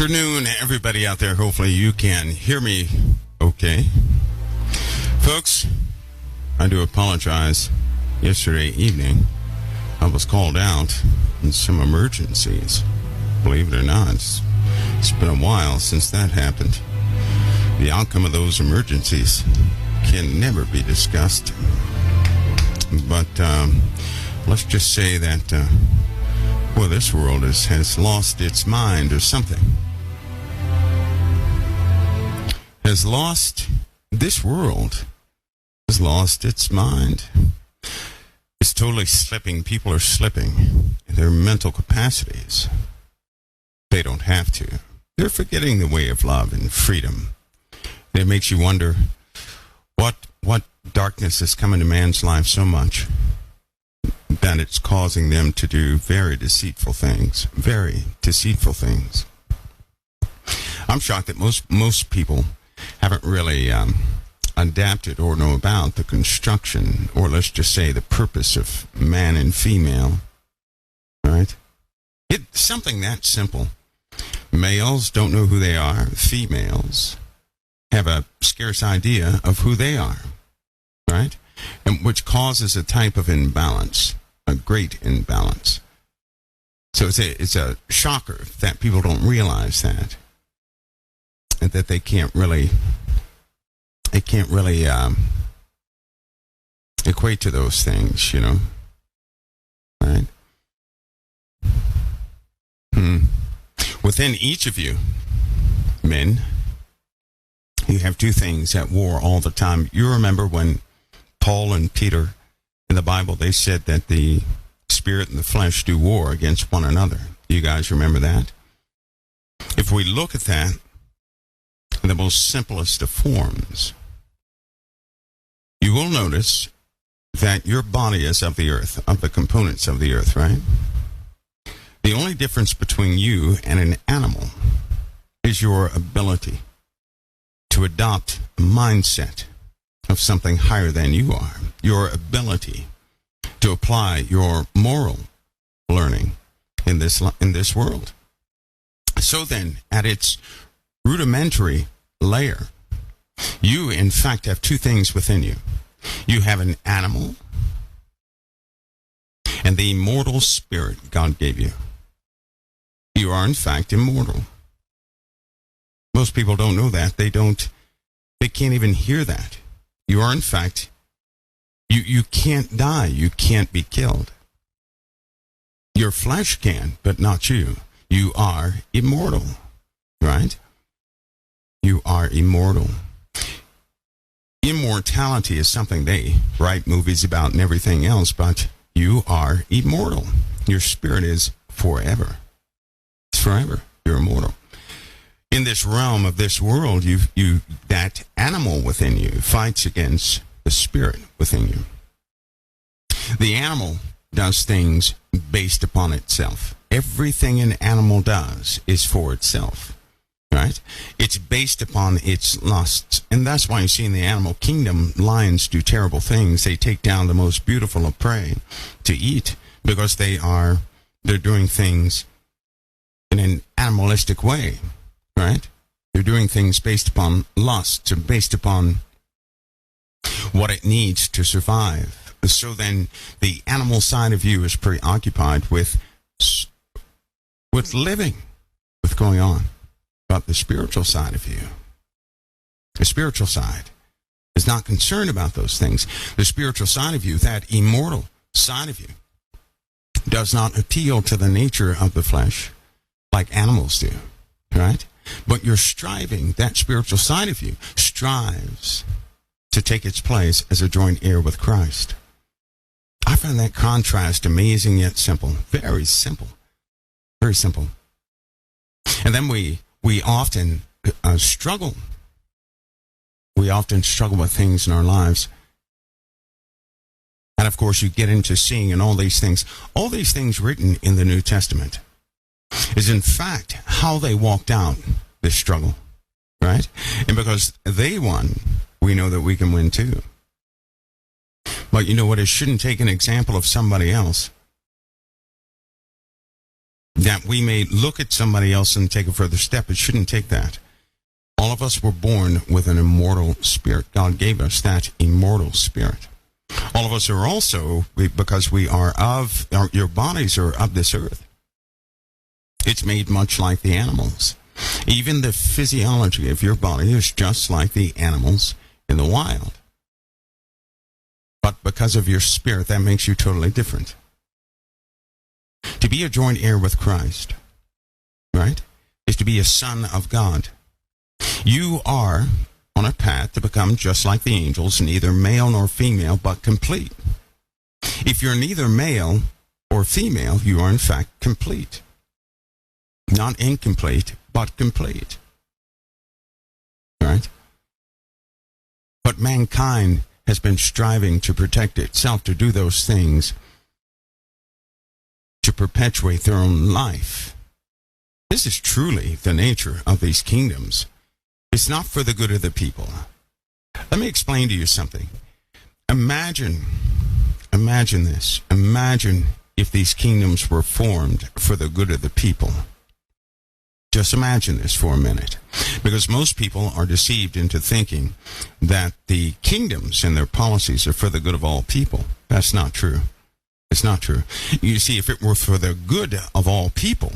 Afternoon, everybody out there. Hopefully you can hear me okay. Folks, I do apologize. Yesterday evening, I was called out in some emergencies. Believe it or not, it's been a while since that happened. The outcome of those emergencies can never be discussed. But let's just say that, this world has lost its mind or something. This world has lost its mind. It's totally slipping. People are slipping in their mental capacities. They don't have to. They're forgetting the way of love and freedom. It makes you wonder what darkness has come into man's life so much that it's causing them to do very deceitful things. Very deceitful things. I'm shocked that most people haven't really adapted or know about the construction, or let's just say the purpose of man and female. All right? It's something that simple. Males don't know who they are. Females have a scarce idea of who they are. Right? And which causes a type of imbalance, a great imbalance. So it's a shocker that people don't realize that, and that they can't really equate to those things, right? Within each of you, men, you have two things at war all the time. You remember when Paul and Peter in the Bible, they said that the spirit and the flesh do war against one another. You guys remember that? If we look at that in the most simplest of forms, you will notice that your body is of the earth, of the components of the earth, right? The only difference between you and an animal is your ability to adopt a mindset of something higher than you are, your ability to apply your moral learning in this world. So then, at its rudimentary layer, you in fact have two things within you. You have an animal and the immortal spirit God gave you. You are in fact immortal. Most people don't know that. They can't even hear that. You are in fact, you can't die. You can't be killed. Your flesh can, but not you. You are immortal, right? You are immortal. Immortality is something they write movies about and everything else, but you are immortal. Your spirit is forever. It's forever. You're immortal. In this realm of this world, that animal within you fights against the spirit within you. The animal does things based upon itself. Everything an animal does is for itself, right? It's based upon its lusts. And that's why you see in the animal kingdom, lions do terrible things. They take down the most beautiful of prey to eat because they're doing things in an animalistic way. Right? They're doing things based upon lust, or based upon what it needs to survive. So then the animal side of you is preoccupied with living, with going on. But the spiritual side of you, the spiritual side, is not concerned about those things. The spiritual side of you, that immortal side of you, does not appeal to the nature of the flesh like animals do. Right? But you're striving, that spiritual side of you strives to take its place as a joint heir with Christ. I find that contrast amazing yet simple. Very simple. Very simple. And then we often struggle. We often struggle with things in our lives. And of course, you get into seeing and all these things written in the New Testament is in fact how they walked out this struggle, right? And because they won, we know that we can win too. But you know what? It shouldn't take an example of somebody else. that we may look at somebody else and take a further step. It shouldn't take that. All of us were born with an immortal spirit. God gave us that immortal spirit. All of us are also, because we are your bodies are of this earth. It's made much like the animals. Even the physiology of your body is just like the animals in the wild. But because of your spirit, that makes you totally different. To be a joint heir with Christ, right, is to be a son of God. You are on a path to become just like the angels, neither male nor female, but complete. If you're neither male or female, you are in fact complete. Not incomplete, but complete. Right? But mankind has been striving to protect itself, to do those things, to perpetuate their own life. This is truly the nature of these kingdoms. It's not for the good of the people. Let me explain to you something. Imagine this. Imagine if these kingdoms were formed for the good of the people. Just imagine this for a minute. Because most people are deceived into thinking that the kingdoms and their policies are for the good of all people. That's not true. It's not true. You see, if it were for the good of all people,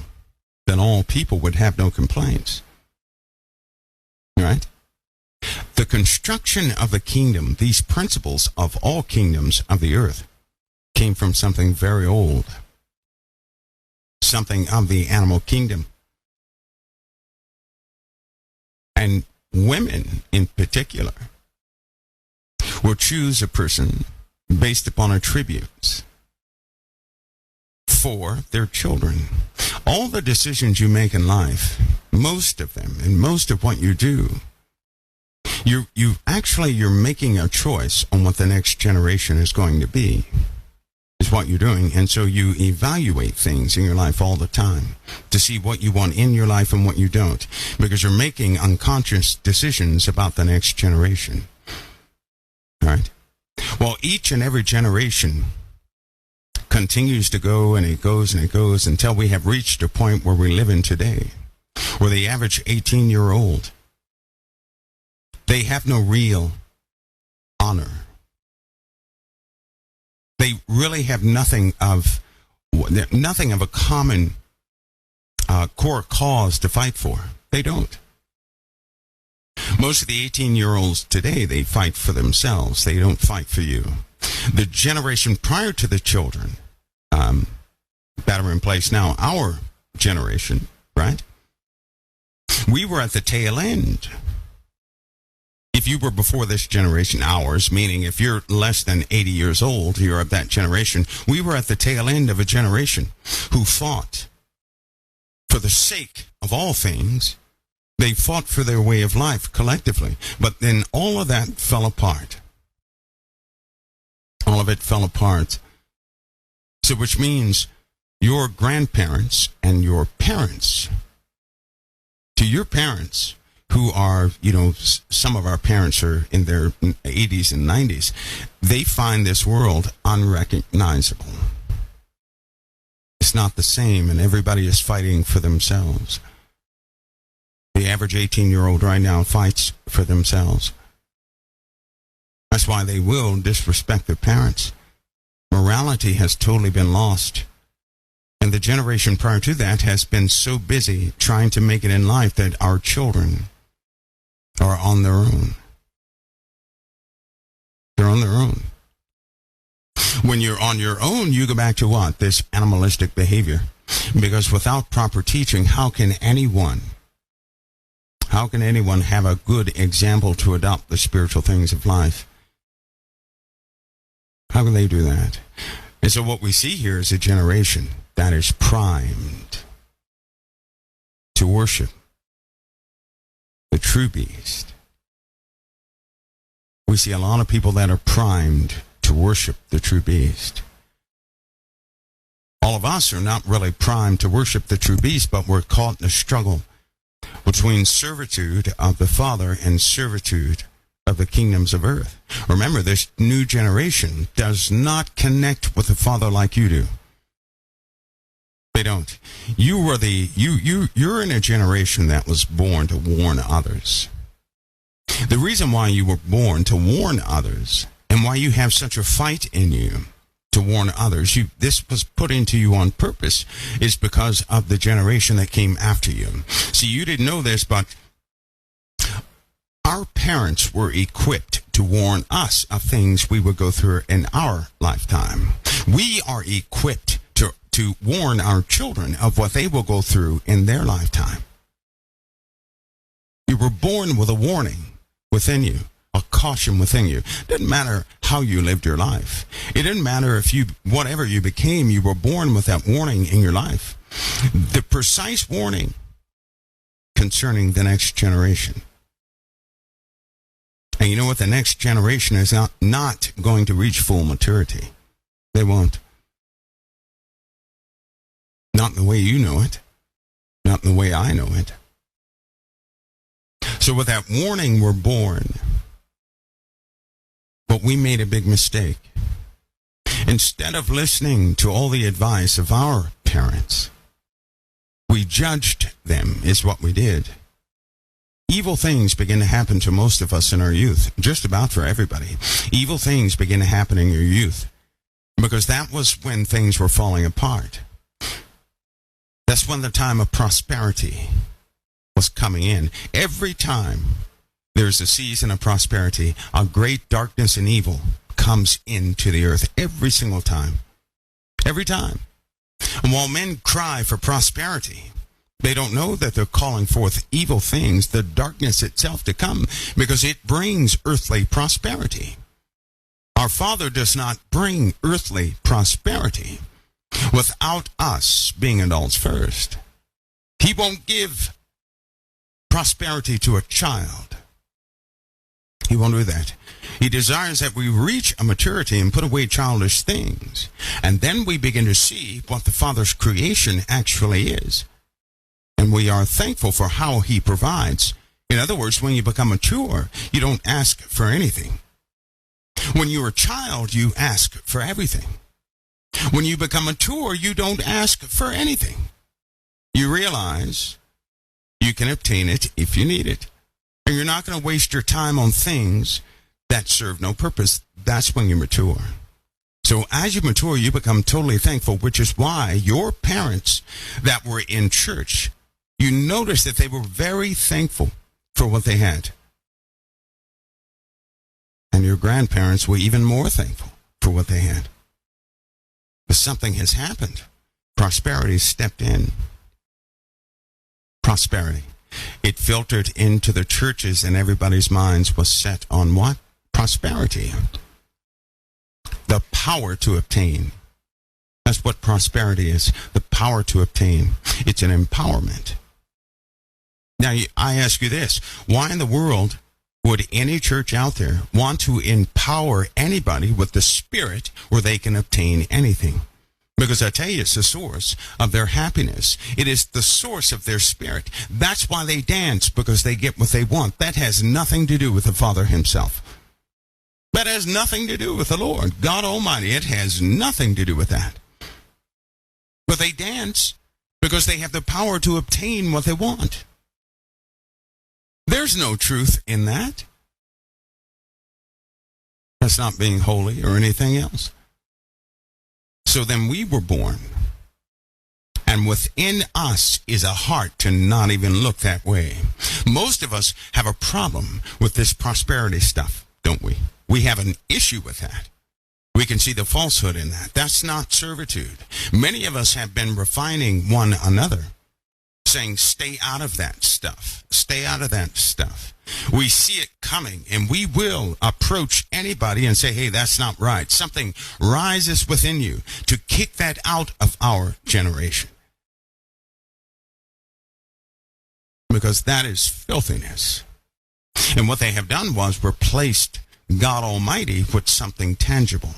then all people would have no complaints. Right? The construction of the kingdom, these principles of all kingdoms of the earth, came from something very old. Something of the animal kingdom. And women in particular will choose a person based upon attributes for their children. All the decisions you make in life, most of them, and most of what you do, you're making a choice on what the next generation is going to be, is what you're doing. And so you evaluate things in your life all the time to see what you want in your life and what you don't, because you're making unconscious decisions about the next generation. All right? Well, each and every generation continues to go, and it goes and it goes until we have reached a point where we live in today, where the average 18-year-old, they have no real honor. They really have nothing of a common core cause to fight for. They don't. Most of the 18-year-olds today, they fight for themselves. They don't fight for you. The generation prior to the children that are in place now, our generation, right? We were at the tail end. If you were before this generation, ours, meaning if you're less than 80 years old, you're of that generation, we were at the tail end of a generation who fought for the sake of all things. They fought for their way of life collectively. But then all of that fell apart. All of it fell apart. So which means your grandparents and your parents, to your parents, who are, some of our parents are in their 80s and 90s, they find this world unrecognizable. It's not the same, and everybody is fighting for themselves. The average 18-year-old right now fights for themselves. That's why they will disrespect their parents. Morality has totally been lost. And the generation prior to that has been so busy trying to make it in life that our children are on their own. They're on their own. When you're on your own, you go back to what? This animalistic behavior. Because without proper teaching, how can anyone have a good example to adopt the spiritual things of life? How can they do that? And so what we see here is a generation that is primed to worship the true beast. We see a lot of people that are primed to worship the true beast. All of us are not really primed to worship the true beast, but we're caught in a struggle between servitude of the Father and servitude of the kingdoms of earth. Remember, this new generation does not connect with the Father like you do. They don't. You're in a generation that was born to warn others. The reason why you were born to warn others and why you have such a fight in you to warn others, this was put into you on purpose, is because of the generation that came after you. See, you didn't know this, but our parents were equipped to warn us of things we would go through in our lifetime. We are equipped to warn our children of what they will go through in their lifetime. You were born with a warning within you, a caution within you. It doesn't matter how you lived your life. It didn't matter if whatever you became, you were born with that warning in your life. The precise warning concerning the next generation. And you know what? The next generation is not going to reach full maturity. They won't. Not in the way you know it. Not in the way I know it. So with that warning, we're born. But we made a big mistake. Instead of listening to all the advice of our parents, we judged them, is what we did. Evil things begin to happen to most of us in our youth, just about for everybody. Evil things begin to happen in your youth, because that was when things were falling apart. That's when the time of prosperity was coming in. Every time there's a season of prosperity, a great darkness and evil comes into the earth. Every single time. Every time. And while men cry for prosperity, they don't know that they're calling forth evil things, the darkness itself to come, because it brings earthly prosperity. Our Father does not bring earthly prosperity without us being adults first. He won't give prosperity to a child. He won't do that. He desires that we reach a maturity and put away childish things. And then we begin to see what the Father's creation actually is. And we are thankful for how He provides. In other words, when you become mature, you don't ask for anything. When you're a child, you ask for everything. When you become mature, you don't ask for anything. You realize you can obtain it if you need it. And you're not going to waste your time on things that serve no purpose. That's when you mature. So as you mature, you become totally thankful, which is why your parents that were in church, you notice that they were very thankful for what they had. And your grandparents were even more thankful for what they had. But something has happened. Prosperity stepped in. Prosperity. It filtered into the churches, and everybody's minds was set on what? Prosperity. The power to obtain. That's what prosperity is. The power to obtain. It's an empowerment. Now, I ask you this. Why in the world would any church out there want to empower anybody with the Spirit where they can obtain anything? Because I tell you, it's the source of their happiness. It is the source of their spirit. That's why they dance, because they get what they want. That has nothing to do with the Father Himself. That has nothing to do with the Lord, God Almighty. It has nothing to do with that. But they dance because they have the power to obtain what they want. There's no truth in that. That's not being holy or anything else. So then we were born. And within us is a heart to not even look that way. Most of us have a problem with this prosperity stuff, don't we? We have an issue with that. We can see the falsehood in that. That's not servitude. Many of us have been refining one another, saying, stay out of that stuff. Stay out of that stuff. We see it coming, and we will approach anybody and say, hey, that's not right. Something rises within you to kick that out of our generation. Because that is filthiness. And what they have done was replaced God Almighty with something tangible.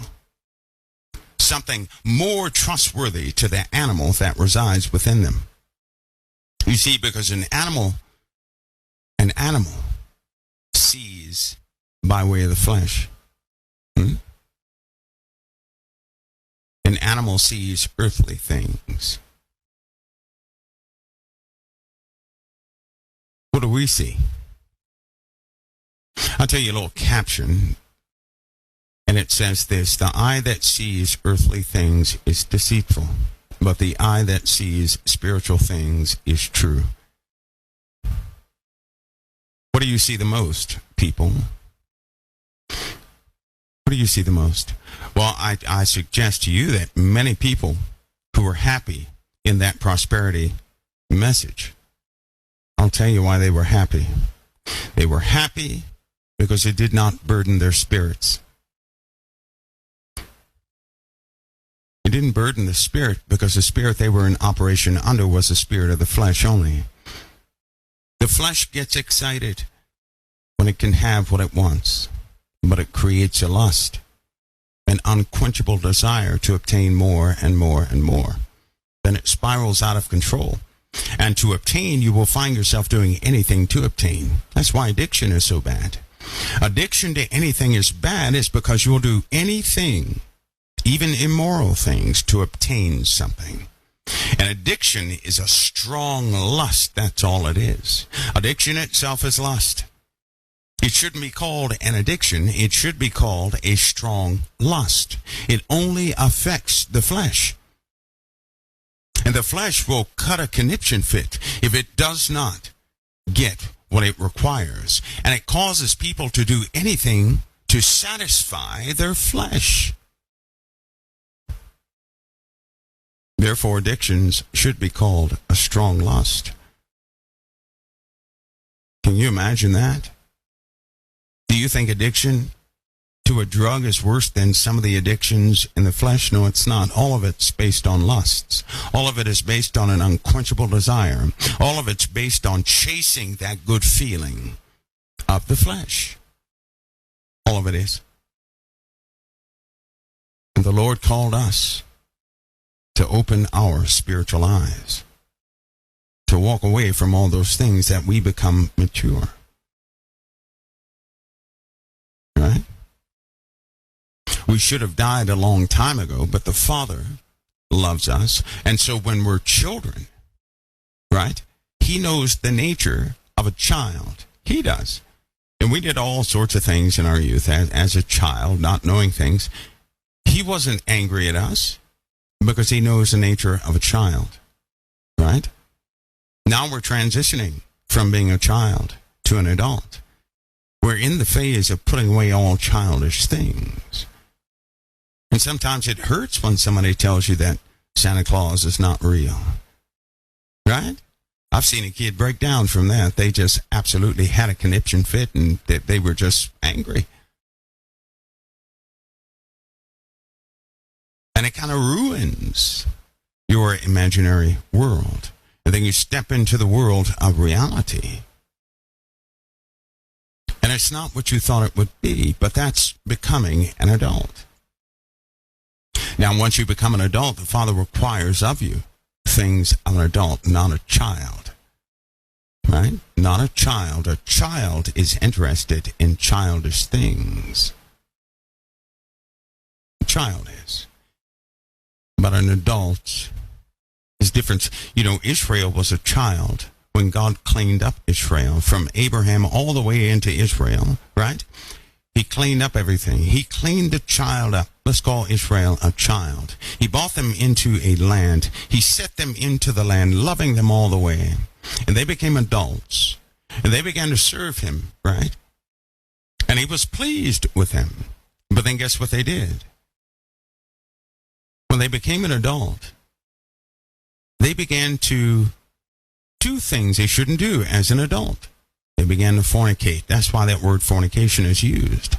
Something more trustworthy to the animal that resides within them. You see, because an animal sees by way of the flesh. An animal sees earthly things. What do we see? I'll tell you a little caption, and it says this: the eye that sees earthly things is deceitful, but the eye that sees spiritual things is true. What do you see the most, people? What do you see the most? Well, I suggest to you that many people who were happy in that prosperity message, I'll tell you why they were happy. They were happy because it did not burden their spirits. It didn't burden the spirit because the spirit they were in operation under was the spirit of the flesh only. The flesh gets excited when it can have what it wants, but it creates a lust, an unquenchable desire to obtain more and more and more. Then it spirals out of control. And to obtain, you will find yourself doing anything to obtain. That's why addiction is so bad. Addiction to anything is bad is because you will do anything, even immoral things, to obtain something. And addiction is a strong lust. That's all it is. Addiction itself is lust. It shouldn't be called an addiction. It should be called a strong lust. It only affects the flesh. And the flesh will cut a conniption fit if it does not get what it requires. And it causes people to do anything to satisfy their flesh. Therefore, addictions should be called a strong lust. Can you imagine that? Do you think addiction to a drug is worse than some of the addictions in the flesh? No, it's not. All of it's based on lusts. All of it is based on an unquenchable desire. All of it's based on chasing that good feeling of the flesh. All of it is. And the Lord called us to open our spiritual eyes, to walk away from all those things that we become mature. Right? We should have died a long time ago, but the Father loves us. And so when we're children, right, He knows the nature of a child. He does. And we did all sorts of things in our youth as a child, not knowing things. He wasn't angry at us because He knows the nature of a child, right? Now we're transitioning from being a child to an adult. We're in the phase of putting away all childish things. And sometimes it hurts when somebody tells you that Santa Claus is not real, right? I've seen a kid break down from that. They just absolutely had a conniption fit and they were just angry. And it kind of ruins your imaginary world. And then you step into the world of reality. And it's not what you thought it would be, but that's becoming an adult. Now, once you become an adult, the Father requires of you things of an adult, not a child. Right? Not a child. A child is interested in childish things. A child is. But an adult is different. You know, Israel was a child when God cleaned up Israel, from Abraham all the way into Israel, right? He cleaned up everything. He cleaned the child up. Let's call Israel a child. He brought them into a land. He set them into the land, loving them all the way. And they became adults. And they began to serve Him, right? And He was pleased with them. But then guess what they did? When they became an adult, they began to do things they shouldn't do as an adult. They began to fornicate. That's why that word fornication is used.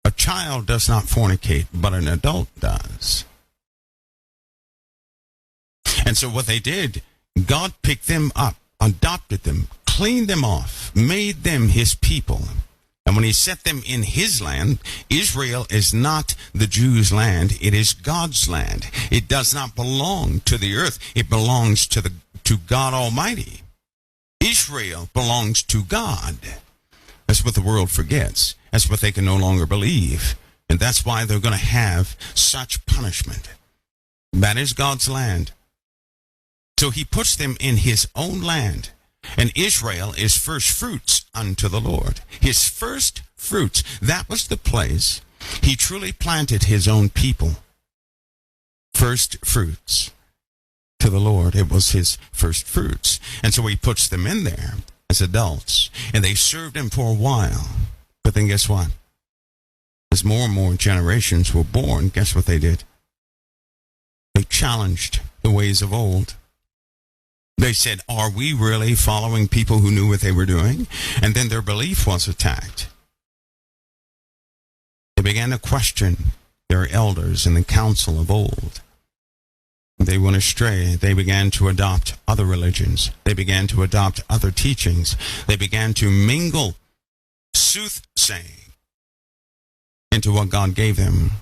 A child does not fornicate, but an adult does. And so what they did, God picked them up, adopted them, cleaned them off, made them His people. And when He set them in His land, Israel is not the Jews' land. It is God's land. It does not belong to the earth. It belongs to God Almighty. Israel belongs to God. That's what the world forgets. That's what they can no longer believe. And that's why they're going to have such punishment. That is God's land. So He puts them in His own land. And Israel is first fruits unto the Lord. His first fruits. That was the place he truly planted his own people. First fruits to the Lord. It was his first fruits. And so he puts them in there as adults. And they served him for a while. But then guess what? As more and more generations were born, guess what they did? They challenged the ways of old. They said, are we really following people who knew what they were doing? And then their belief was attacked. They began to question their elders in the council of old. They went astray. They began to adopt other religions. They began to adopt other teachings. They began to mingle soothsaying into what God gave them.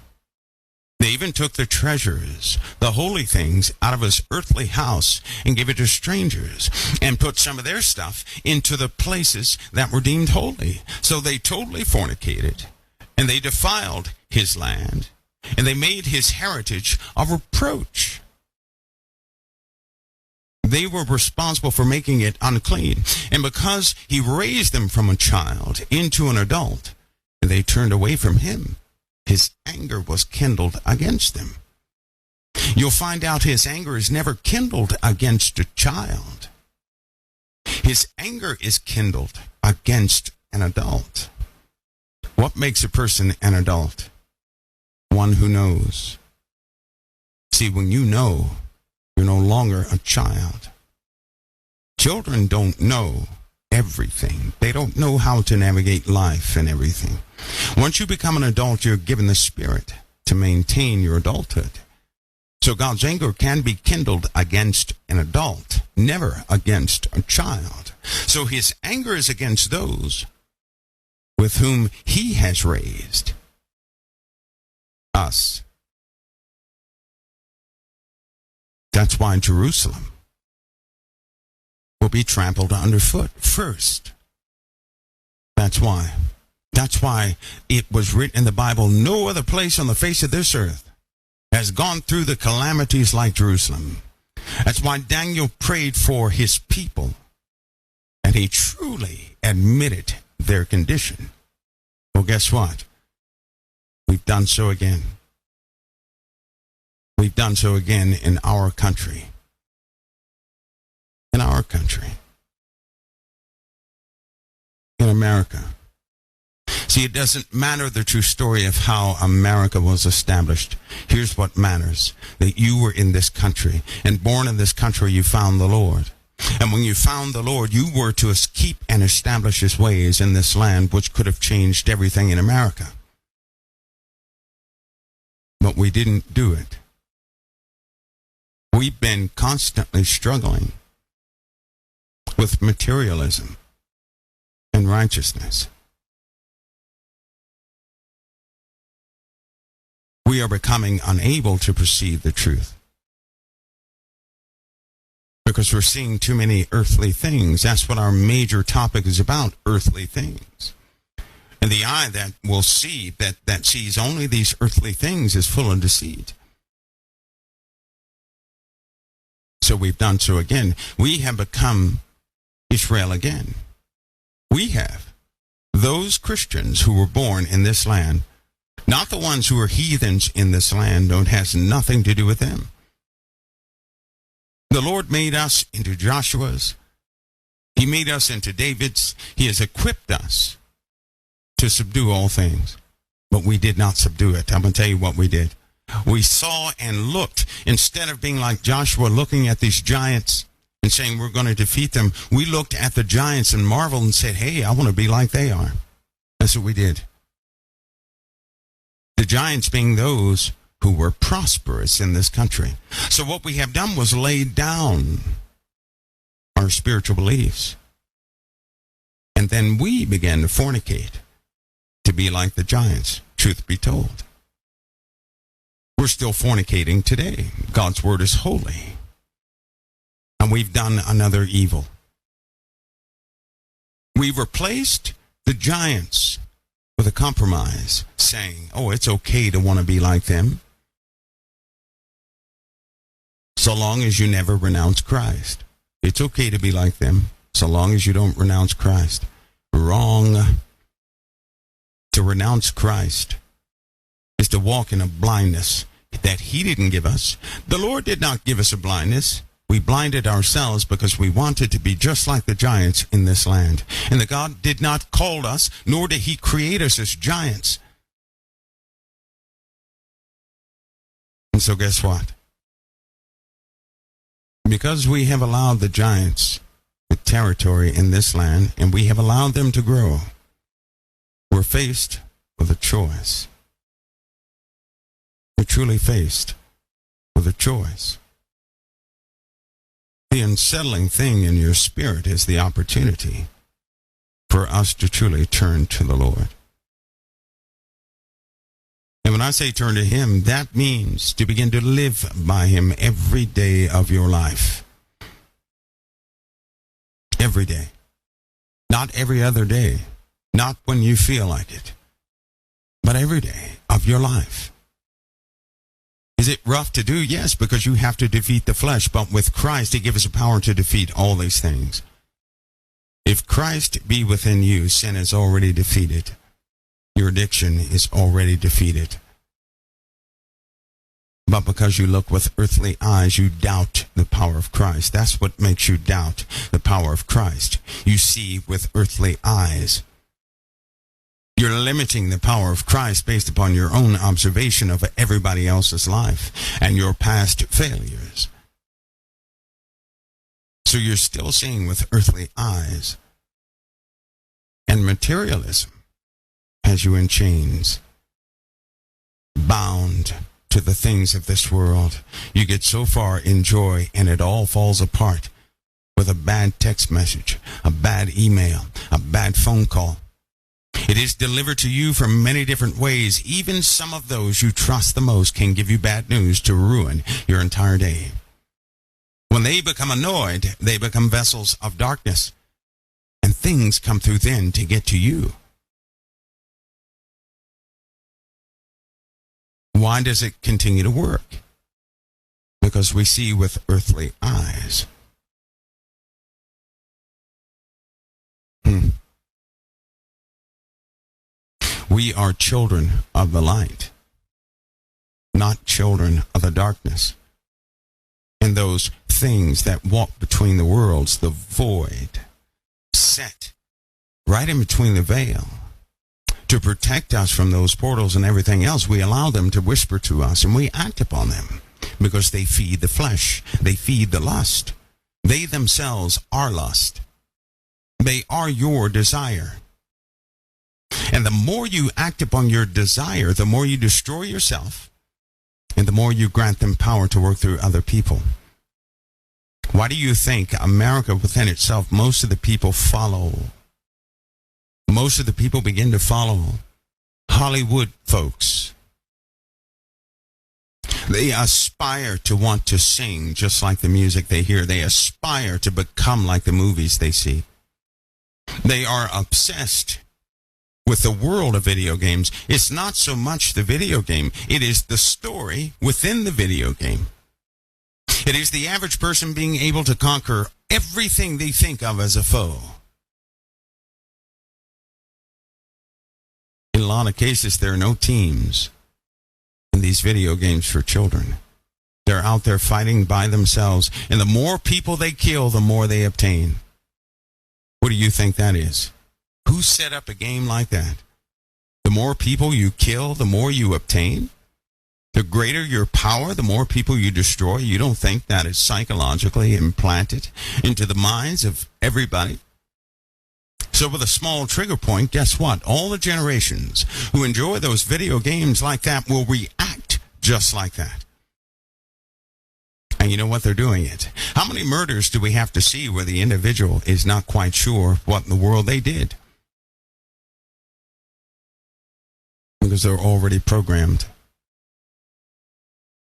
They even took the treasures, the holy things, out of his earthly house and gave it to strangers and put some of their stuff into the places that were deemed holy. So they totally fornicated and they defiled his land and they made his heritage a reproach. They were responsible for making it unclean. And because he raised them from a child into an adult, and they turned away from him, his anger was kindled against them. You'll find out his anger is never kindled against a child. His anger is kindled against an adult. What makes a person an adult? One who knows. See, when you know, you're no longer a child. Children don't know everything. They don't know how to navigate life and everything. Once you become an adult, you're given the Spirit to maintain your adulthood. So God's anger can be kindled against an adult, never against a child. So his anger is against those with whom he has raised us. That's why Jerusalem will be trampled underfoot first. That's why. That's why it was written in the Bible, no other place on the face of this earth has gone through the calamities like Jerusalem. That's why Daniel prayed for his people, and he truly admitted their condition. Well, guess what? We've done so again. We've done so again in our country. In our country. In America. See, it doesn't matter the true story of how America was established. Here's what matters. That you were in this country, and born in this country, you found the Lord. And when you found the Lord, you were to keep and establish his ways in this land, which could have changed everything in America. But we didn't do it. We've been constantly struggling with materialism and righteousness. We are becoming unable to perceive the truth because we're seeing too many earthly things. That's what our major topic is about, earthly things. And the eye that will see, that sees only these earthly things, is full of deceit. So we've done so again. We have become Israel again. We have. Those Christians who were born in this land, not the ones who are heathens in this land, has nothing to do with them. The Lord made us into Joshua's. He made us into David's. He has equipped us to subdue all things. But we did not subdue it. I'm going to tell you what we did. We saw and looked. Instead of being like Joshua, looking at these giants and saying we're going to defeat them, we looked at the giants and marveled and said, hey, I want to be like they are. That's what we did. The giants being those who were prosperous in this country. So what we have done was laid down our spiritual beliefs. And then we began to fornicate to be like the giants, truth be told. We're still fornicating today. God's word is holy. And we've done another evil. We've replaced the giants with a compromise, saying, oh, it's okay to want to be like them, so long as you never renounce Christ. It's okay to be like them, so long as you don't renounce Christ. Wrong. To renounce Christ is to walk in a blindness that he didn't give us. The Lord did not give us a blindness. We blinded ourselves because we wanted to be just like the giants in this land. And that God did not call us, nor did he create us as giants. And so guess what? Because we have allowed the giants the territory in this land, and we have allowed them to grow, we're faced with a choice. We're truly faced with a choice. The unsettling thing in your spirit is the opportunity for us to truly turn to the Lord. And when I say turn to him, that means to begin to live by him every day of your life. Every day. Not every other day. Not when you feel like it. But every day of your life. Is it rough to do? Yes, because you have to defeat the flesh. But with Christ, he gives us the power to defeat all these things. If Christ be within you, sin is already defeated. Your addiction is already defeated. But because you look with earthly eyes, you doubt the power of Christ. That's what makes you doubt the power of Christ. You see with earthly eyes. You're limiting the power of Christ based upon your own observation of everybody else's life and your past failures. So you're still seeing with earthly eyes. And materialism has you in chains, bound to the things of this world. You get so far in joy and it all falls apart with a bad text message, a bad email, a bad phone call. It is delivered to you from many different ways. Even some of those you trust the most can give you bad news to ruin your entire day. When they become annoyed, they become vessels of darkness. And things come through then to get to you. Why does it continue to work? Because we see with earthly eyes. We are children of the light, not children of the darkness. And those things that walk between the worlds, the void, set right in between the veil, to protect us from those portals and everything else, we allow them to whisper to us, and we act upon them because they feed the flesh. They feed the lust. They themselves are lust. They are your desire. And the more you act upon your desire, the more you destroy yourself, and the more you grant them power to work through other people. Why do you think America within itself, most of the people follow? Most of the people begin to follow Hollywood folks. They aspire to want to sing just like the music they hear. They aspire to become like the movies they see. They are obsessed with the world of video games. It's not so much the video game. It is the story within the video game. It is the average person being able to conquer everything they think of as a foe. In a lot of cases, there are no teams in these video games for children. They're out there fighting by themselves. And the more people they kill, the more they obtain. What do you think that is? Who set up a game like that? The more people you kill, the more you obtain. The greater your power, the more people you destroy. You don't think that is psychologically implanted into the minds of everybody? So with a small trigger point, guess what? All the generations who enjoy those video games like that will react just like that. And you know what? They're doing it. How many murders do we have to see where the individual is not quite sure what in the world they did? Because they're already programmed.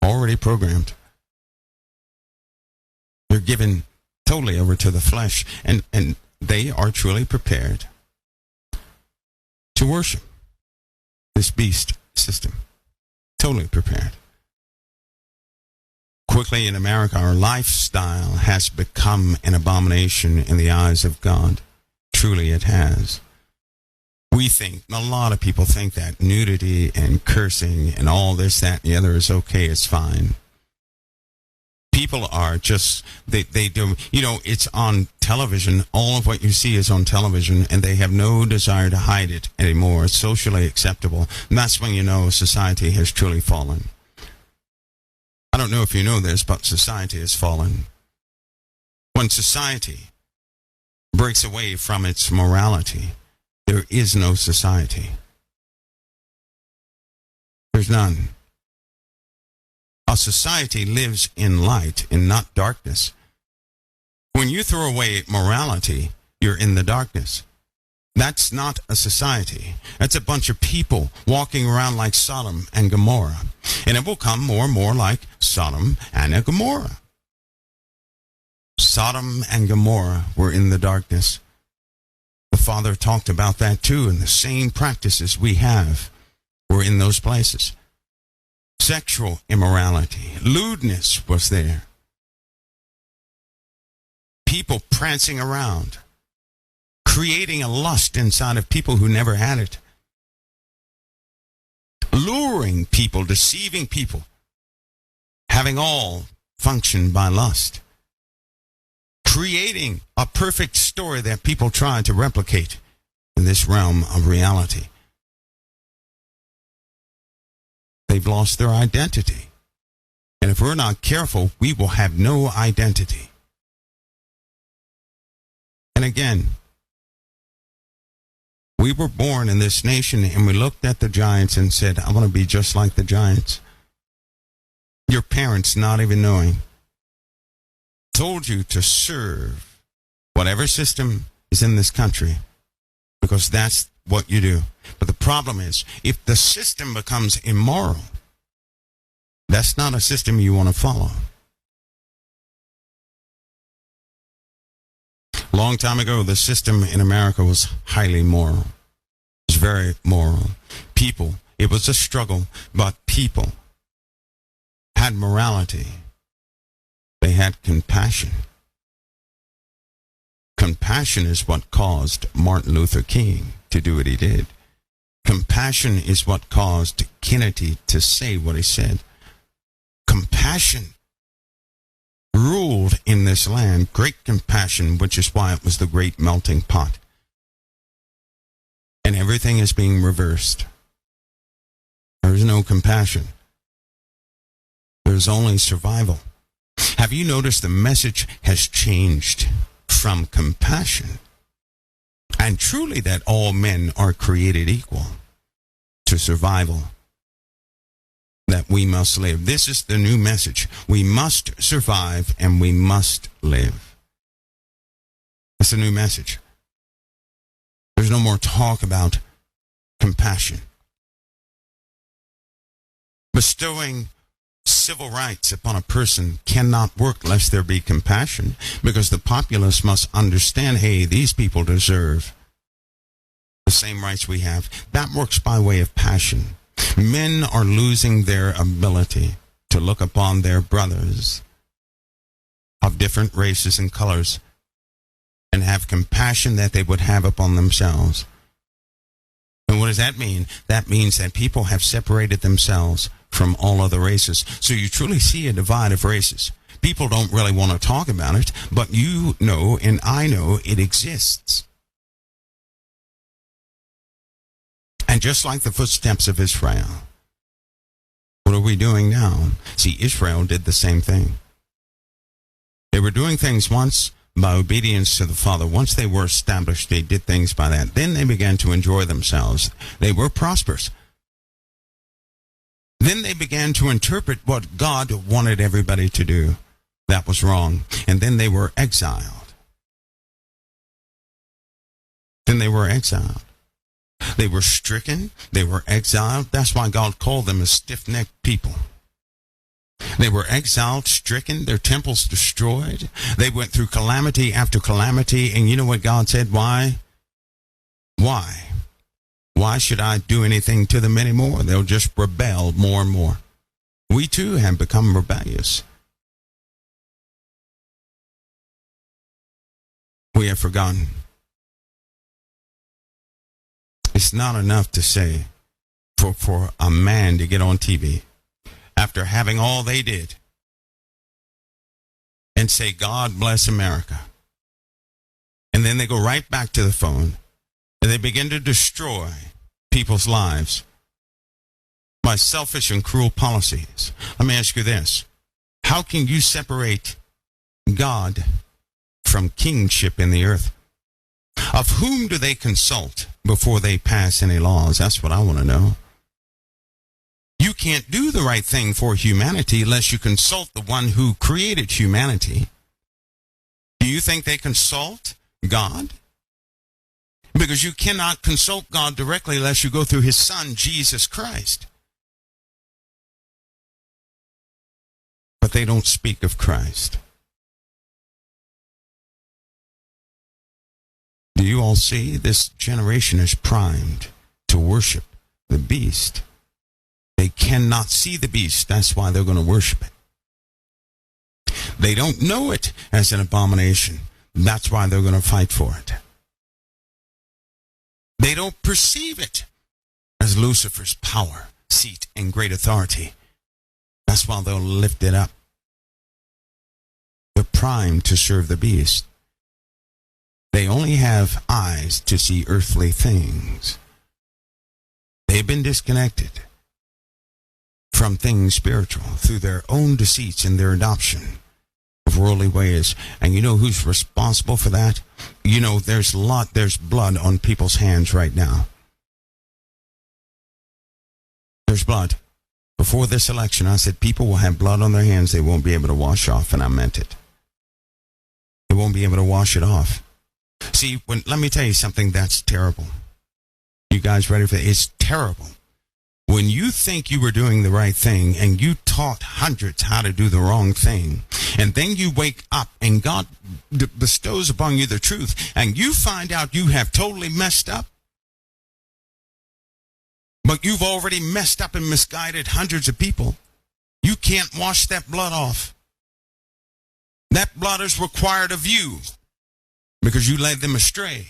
Already programmed. They're given totally over to the flesh, and they are truly prepared to worship this beast system. Totally prepared. Quickly in America, our lifestyle has become an abomination in the eyes of God. Truly it has. We think, a lot of people think that nudity and cursing and all this, that, and the other is okay, it's fine. People are just, they do, it's on television. All of what you see is on television, and they have no desire to hide it anymore. It's socially acceptable. And that's when you know society has truly fallen. I don't know if you know this, but society has fallen. When society breaks away from its morality, there is no society. There's none. A society lives in light and not darkness. When you throw away morality, you're in the darkness. That's not a society. That's a bunch of people walking around like Sodom and Gomorrah. And it will come more and more like Sodom and Gomorrah. Sodom and Gomorrah were in the darkness. The Father talked about that too, and the same practices we have were in those places. Sexual immorality, lewdness was there. People prancing around, creating a lust inside of people who never had it. Luring people, deceiving people, having all function by lust. Creating a perfect story that people try to replicate in this realm of reality. They've lost their identity. And if we're not careful, we will have no identity. And again, we were born in this nation and we looked at the giants and said, I want to be just like the giants. Your parents, not even knowing, told you to serve whatever system is in this country because that's what you do. But the problem is, if the system becomes immoral, that's not a system you want to follow. A long time ago, the system in America was highly moral. It was very moral. People, it was a struggle, but people had morality. They had compassion. Compassion is what caused Martin Luther King to do what he did. Compassion is what caused Kennedy to say what he said. Compassion ruled in this land, great compassion, which is why it was the great melting pot. And everything is being reversed. There is no compassion. There's only survival. Have you noticed the message has changed from compassion and truly that all men are created equal to survival, that we must live? This is the new message. We must survive and we must live. That's the new message. There's no more talk about compassion. Bestowing civil rights upon a person cannot work lest there be compassion, because the populace must understand, hey, these people deserve the same rights we have. That works by way of passion. Men are losing their ability to look upon their brothers of different races and colors and have compassion that they would have upon themselves. And what does that mean? That means that people have separated themselves from all other races. So you truly see a divide of races. People don't really want to talk about it, but you know and I know it exists. And just like the footsteps of Israel, what are we doing now? See, Israel did the same thing. They were doing things once by obedience to the Father. Once they were established, they did things by that. Then they began to enjoy themselves. They were prosperous. Then they began to interpret what God wanted everybody to do. That was wrong. And then they were exiled. They were stricken. They were exiled. That's why God called them a stiff-necked people. They were exiled, stricken, their temples destroyed. They went through calamity after calamity. And you know what God said? Why? Why? Why should I do anything to them anymore? They'll just rebel more and more. We too have become rebellious. We have forgotten. It's not enough to say for a man to get on TV after having all they did and say, God bless America. And then they go right back to the phone and they begin to destroy people's lives by selfish and cruel policies. Let me ask you this. How can you separate God from kingship in the earth? Of whom do they consult before they pass any laws? That's what I want to know. You can't do the right thing for humanity unless you consult the one who created humanity. Do you think they consult God? Because you cannot consult God directly unless you go through his son, Jesus Christ. But they don't speak of Christ. Do you all see? This generation is primed to worship the beast. They cannot see the beast. That's why they're going to worship it. They don't know it as an abomination. That's why they're going to fight for it. They don't perceive it as Lucifer's power, seat, and great authority. That's why they'll lift it up. They're primed to serve the beast. They only have eyes to see earthly things. They've been disconnected from things spiritual through their own deceits and their adoption of worldly ways. And you know who's responsible for that? You know, there's blood on people's hands right now. There's blood. Before this election, I said people will have blood on their hands they won't be able to wash off, and I meant it. They won't be able to wash it off. See, let me tell you something that's terrible. You guys ready for it? It's terrible. When you think you were doing the right thing and you taught hundreds how to do the wrong thing, and then you wake up and God bestows upon you the truth, and you find out you have totally messed up, but you've already messed up and misguided hundreds of people, you can't wash that blood off. That blood is required of you because you led them astray.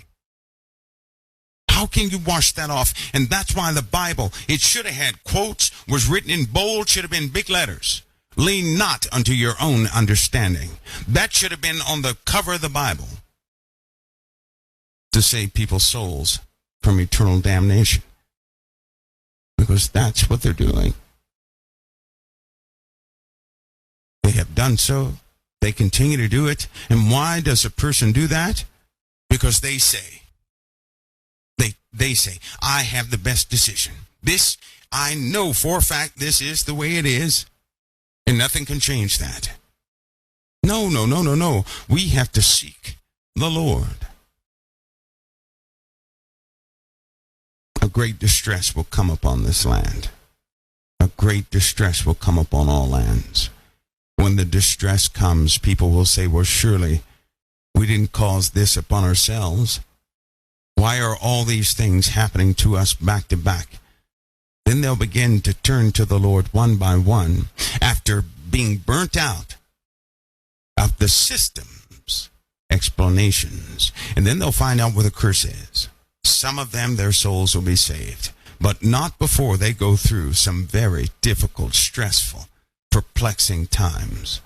How can you wash that off? And that's why the Bible, it should have had quotes, was written in bold, should have been big letters. Lean not unto your own understanding. That should have been on the cover of the Bible to save people's souls from eternal damnation. Because that's what they're doing. They have done so. They continue to do it. And why does a person do that? Because they say, they say, I have the best decision. This, I know for a fact this is the way it is, and nothing can change that. No. We have to seek the Lord. A great distress will come upon this land. A great distress will come upon all lands. When the distress comes, people will say, well, surely we didn't cause this upon ourselves. Why are all these things happening to us back to back? Then they'll begin to turn to the Lord one by one after being burnt out of the system's explanations. And then they'll find out where the curse is. Some of them, their souls will be saved, but not before they go through some very difficult, stressful, perplexing times.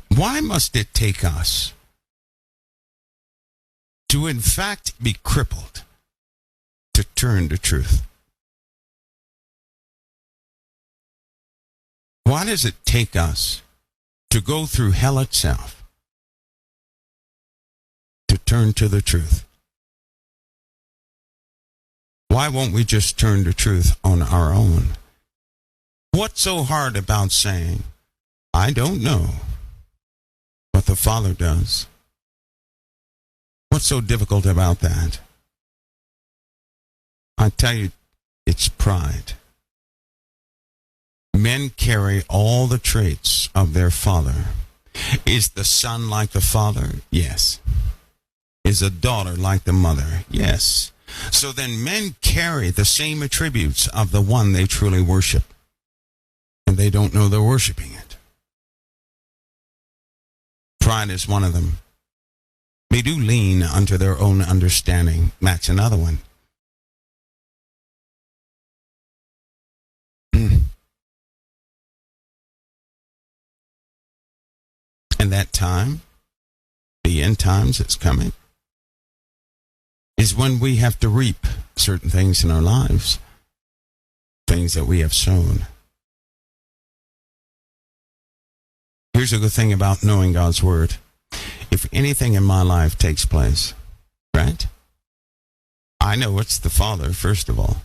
Why must it take us to in fact be crippled to turn to truth? Why does it take us to go through hell itself to turn to the truth? Why won't we just turn to truth on our own? What's so hard about saying, I don't know, but the Father does? What's so difficult about that? I tell you, it's pride. Men carry all the traits of their father. Is the son like the father? Yes. Is a daughter like the mother? Yes. So then men carry the same attributes of the one they truly worship. And they don't know they're worshiping it. Pride is one of them. They do lean unto their own understanding. That's another one. And that time, the end times that's coming, is when we have to reap certain things in our lives, things that we have sown. Here's a good thing about knowing God's Word. If anything in my life takes place, right? I know it's the Father, first of all.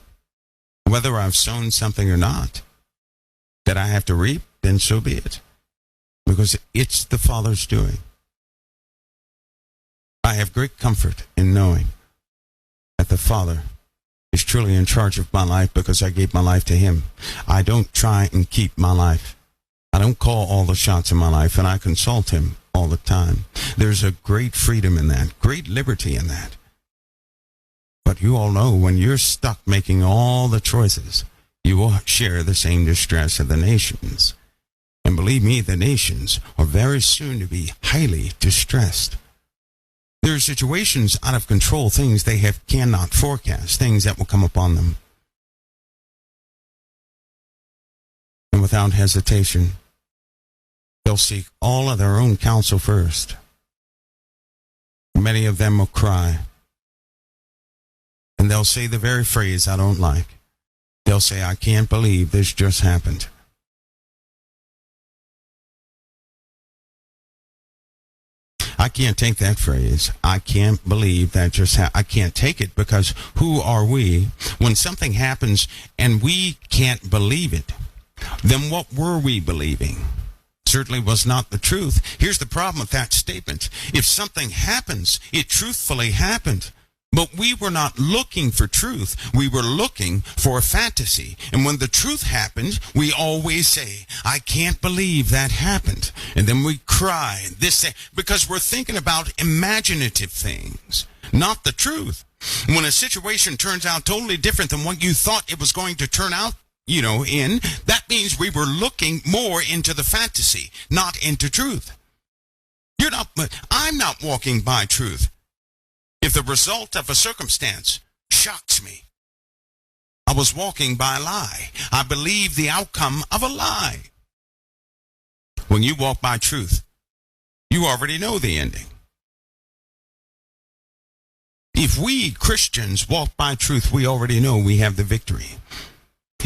Whether I've sown something or not, that I have to reap, then so be it. Because it's the Father's doing. I have great comfort in knowing that the Father is truly in charge of my life because I gave my life to Him. I don't try and keep my life. I don't call all the shots in my life, and I consult Him all the time. There's a great freedom in that, great liberty in that. But you all know when you're stuck making all the choices, you will share the same distress of the nations. And believe me, the nations are very soon to be highly distressed. There are situations out of control, things they cannot forecast, things that will come upon them. And without hesitation, they'll seek all of their own counsel first. Many of them will cry. And they'll say the very phrase I don't like. They'll say, I can't believe this just happened. I can't take that phrase. I can't believe that just happened. I can't take it because who are we? When something happens and we can't believe it, then what were we believing? Certainly was not the truth. Here's the problem with that statement. If something happens, it truthfully happened. But we were not looking for truth. We were looking for a fantasy. And when the truth happened, we always say, I can't believe that happened. And then we cry, because we're thinking about imaginative things, not the truth. When a situation turns out totally different than what you thought it was going to turn out, that means we were looking more into the fantasy, not into truth. I'm not walking by truth. If the result of a circumstance shocks me, I was walking by a lie. I believe the outcome of a lie. When you walk by truth, you already know the ending. If we Christians walk by truth, we already know we have the victory.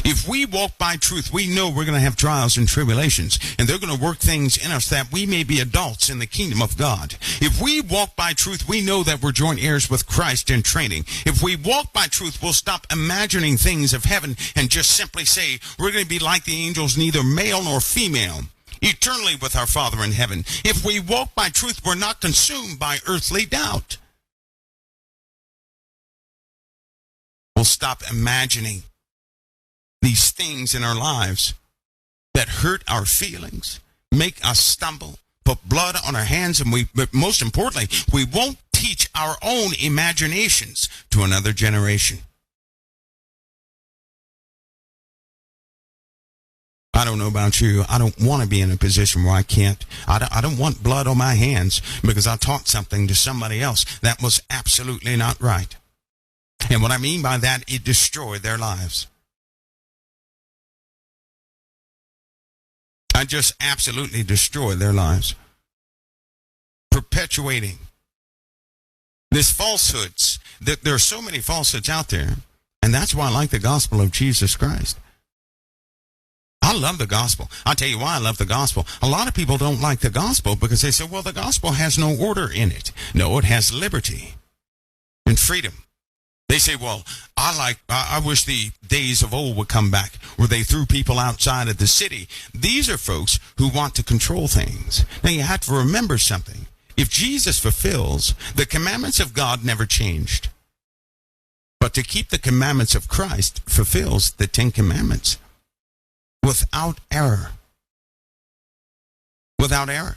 If we walk by truth, we know we're going to have trials and tribulations, and they're going to work things in us that we may be adults in the kingdom of God. If we walk by truth, we know that we're joint heirs with Christ in training. If we walk by truth, we'll stop imagining things of heaven and just simply say, we're going to be like the angels, neither male nor female, eternally with our Father in heaven. If we walk by truth, we're not consumed by earthly doubt. We'll stop imagining these things in our lives that hurt our feelings, make us stumble, put blood on our hands, and but most importantly, we won't teach our own imaginations to another generation. I don't know about you. I don't want to be in a position where I don't want blood on my hands because I taught something to somebody else that was absolutely not right. And what I mean by that, it destroyed their lives. I just absolutely destroyed their lives. Perpetuating this falsehoods. There are so many falsehoods out there. And that's why I like the gospel of Jesus Christ. I love the gospel. I'll tell you why I love the gospel. A lot of people don't like the gospel because they say, well, the gospel has no order in it. No, it has liberty and freedom. They say, well, I wish the days of old would come back where they threw people outside of the city. These are folks who want to control things. Now, you have to remember something. If Jesus fulfills, the commandments of God never changed. But to keep the commandments of Christ fulfills the 10 commandments without error. Without error.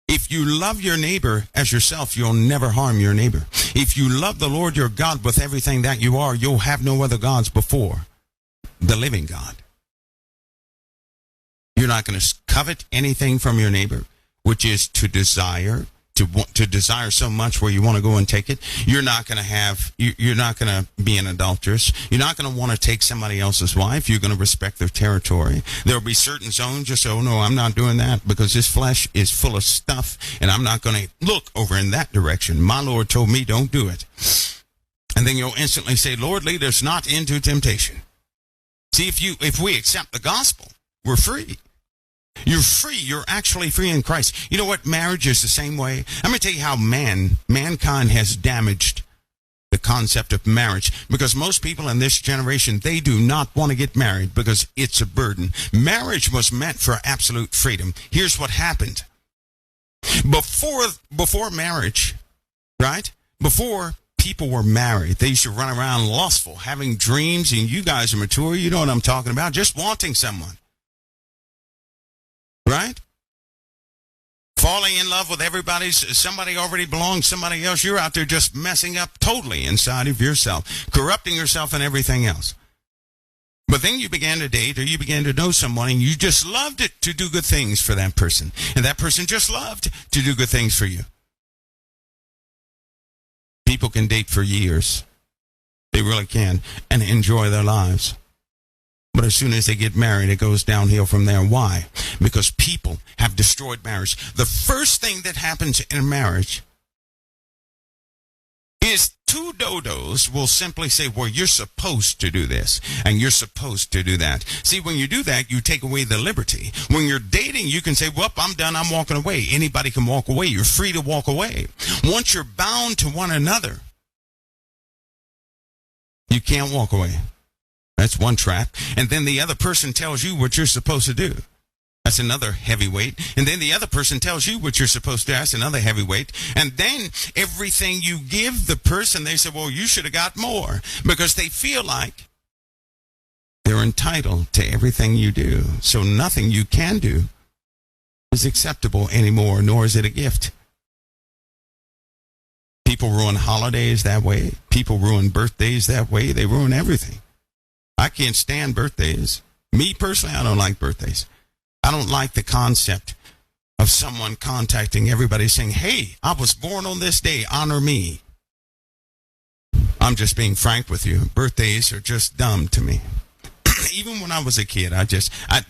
If you love your neighbor as yourself, you'll never harm your neighbor. If you love the Lord your God with everything that you are, you'll have no other gods before the living God. You're not going to covet anything from your neighbor, which is to desire to desire so much where you want to go and take it. You're not going to be an adulteress. You're not going to want to take somebody else's wife. You're going to respect their territory. There'll be certain zones you say, oh no, I'm not doing that because this flesh is full of stuff and I'm not going to look over in that direction. My Lord told me don't do it. And then you'll instantly say, Lord, lead us not into temptation. See, if we accept the gospel, we're free. You're free. You're actually free in Christ. You know what? Marriage is the same way. I'm going to tell you how mankind has damaged the concept of marriage. Because most people in this generation, they do not want to get married because it's a burden. Marriage was meant for absolute freedom. Here's what happened. Before marriage, right? Before people were married, they used to run around lustful, having dreams, and you guys are mature. You know what I'm talking about. Just wanting someone. Right? Falling in love with somebody already belongs to somebody else. You're out there just messing up totally inside of yourself, corrupting yourself and everything else. But then you began to date or you began to know someone and you just loved it to do good things for that person. And that person just loved to do good things for you. People can date for years. They really can, and enjoy their lives. But as soon as they get married, it goes downhill from there. Why? Because people have destroyed marriage. The first thing that happens in a marriage is two dodos will simply say, well, you're supposed to do this, and you're supposed to do that. See, when you do that, you take away the liberty. When you're dating, you can say, well, I'm done, I'm walking away. Anybody can walk away. You're free to walk away. Once you're bound to one another, you can't walk away. That's one trap. And then the other person tells you what you're supposed to do. That's another heavyweight. And then the other person tells you what you're supposed to do. That's another heavyweight. And then everything you give the person, they say, well, you should have got more. Because they feel like they're entitled to everything you do. So nothing you can do is acceptable anymore, nor is it a gift. People ruin holidays that way. People ruin birthdays that way. They ruin everything. I can't stand birthdays. Me personally, I don't like birthdays. I don't like the concept of someone contacting everybody saying, hey, I was born on this day, honor me. I'm just being frank with you. Birthdays are just dumb to me. Even when I was a kid,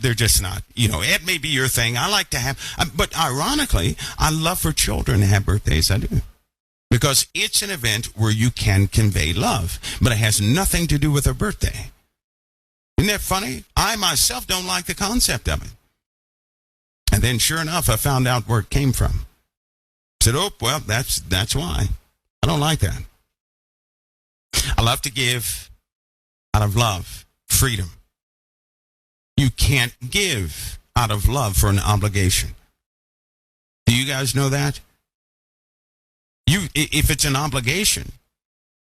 they're just not, it may be your thing. I like to have, but ironically, I love for children to have birthdays. I do. Because it's an event where you can convey love, but it has nothing to do with a birthday. Isn't that funny? I myself don't like the concept of it. And then sure enough, I found out where it came from. I said, oh, well, that's why. I don't like that. I love to give out of love, freedom. You can't give out of love for an obligation. Do you guys know that? If it's an obligation,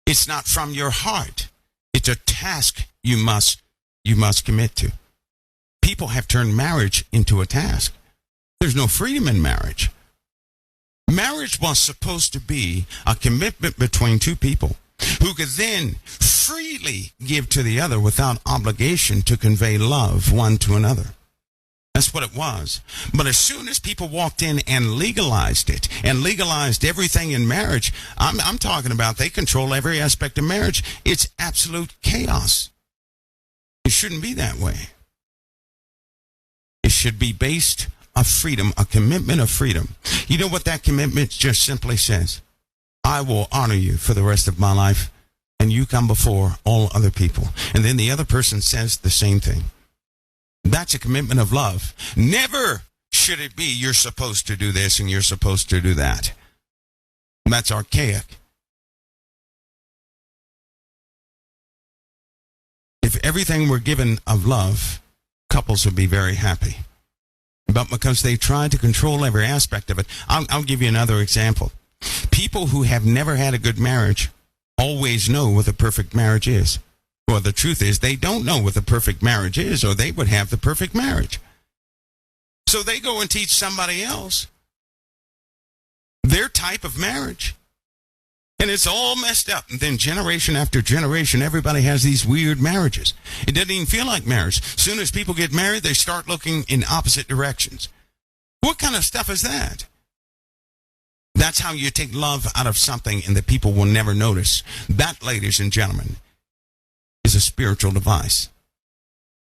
it's not from your heart. It's a task you must commit to. People have turned marriage into a task. There's no freedom in marriage. Marriage was supposed to be a commitment between two people who could then freely give to the other without obligation to convey love one to another. That's what it was. But as soon as people walked in and legalized it and legalized everything in marriage, I'm talking about they control every aspect of marriage. It's absolute chaos. It shouldn't be that way. It should be based on freedom, a commitment of freedom. You know what that commitment just simply says? I will honor you for the rest of my life, and you come before all other people. And then the other person says the same thing. That's a commitment of love. Never should it be you're supposed to do this and you're supposed to do that. That's archaic. If everything were given of love, couples would be very happy. But because they try to control every aspect of it, I'll give you another example. People who have never had a good marriage always know what the perfect marriage is. Well, the truth is they don't know what the perfect marriage is, or they would have the perfect marriage. So they go and teach somebody else their type of marriage. And it's all messed up. And then generation after generation, everybody has these weird marriages. It doesn't even feel like marriage. As soon as people get married, they start looking in opposite directions. What kind of stuff is that? That's how you take love out of something and the people will never notice. That, ladies and gentlemen, is a spiritual device.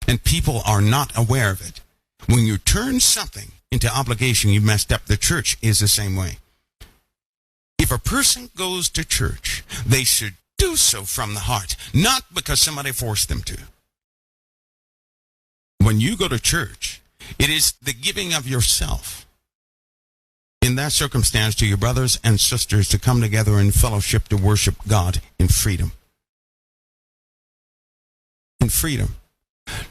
And people are not aware of it. When you turn something into obligation, you messed up. The church is the same way. If a person goes to church, they should do so from the heart, not because somebody forced them to. When you go to church, it is the giving of yourself in that circumstance to your brothers and sisters to come together in fellowship to worship God in freedom. In freedom.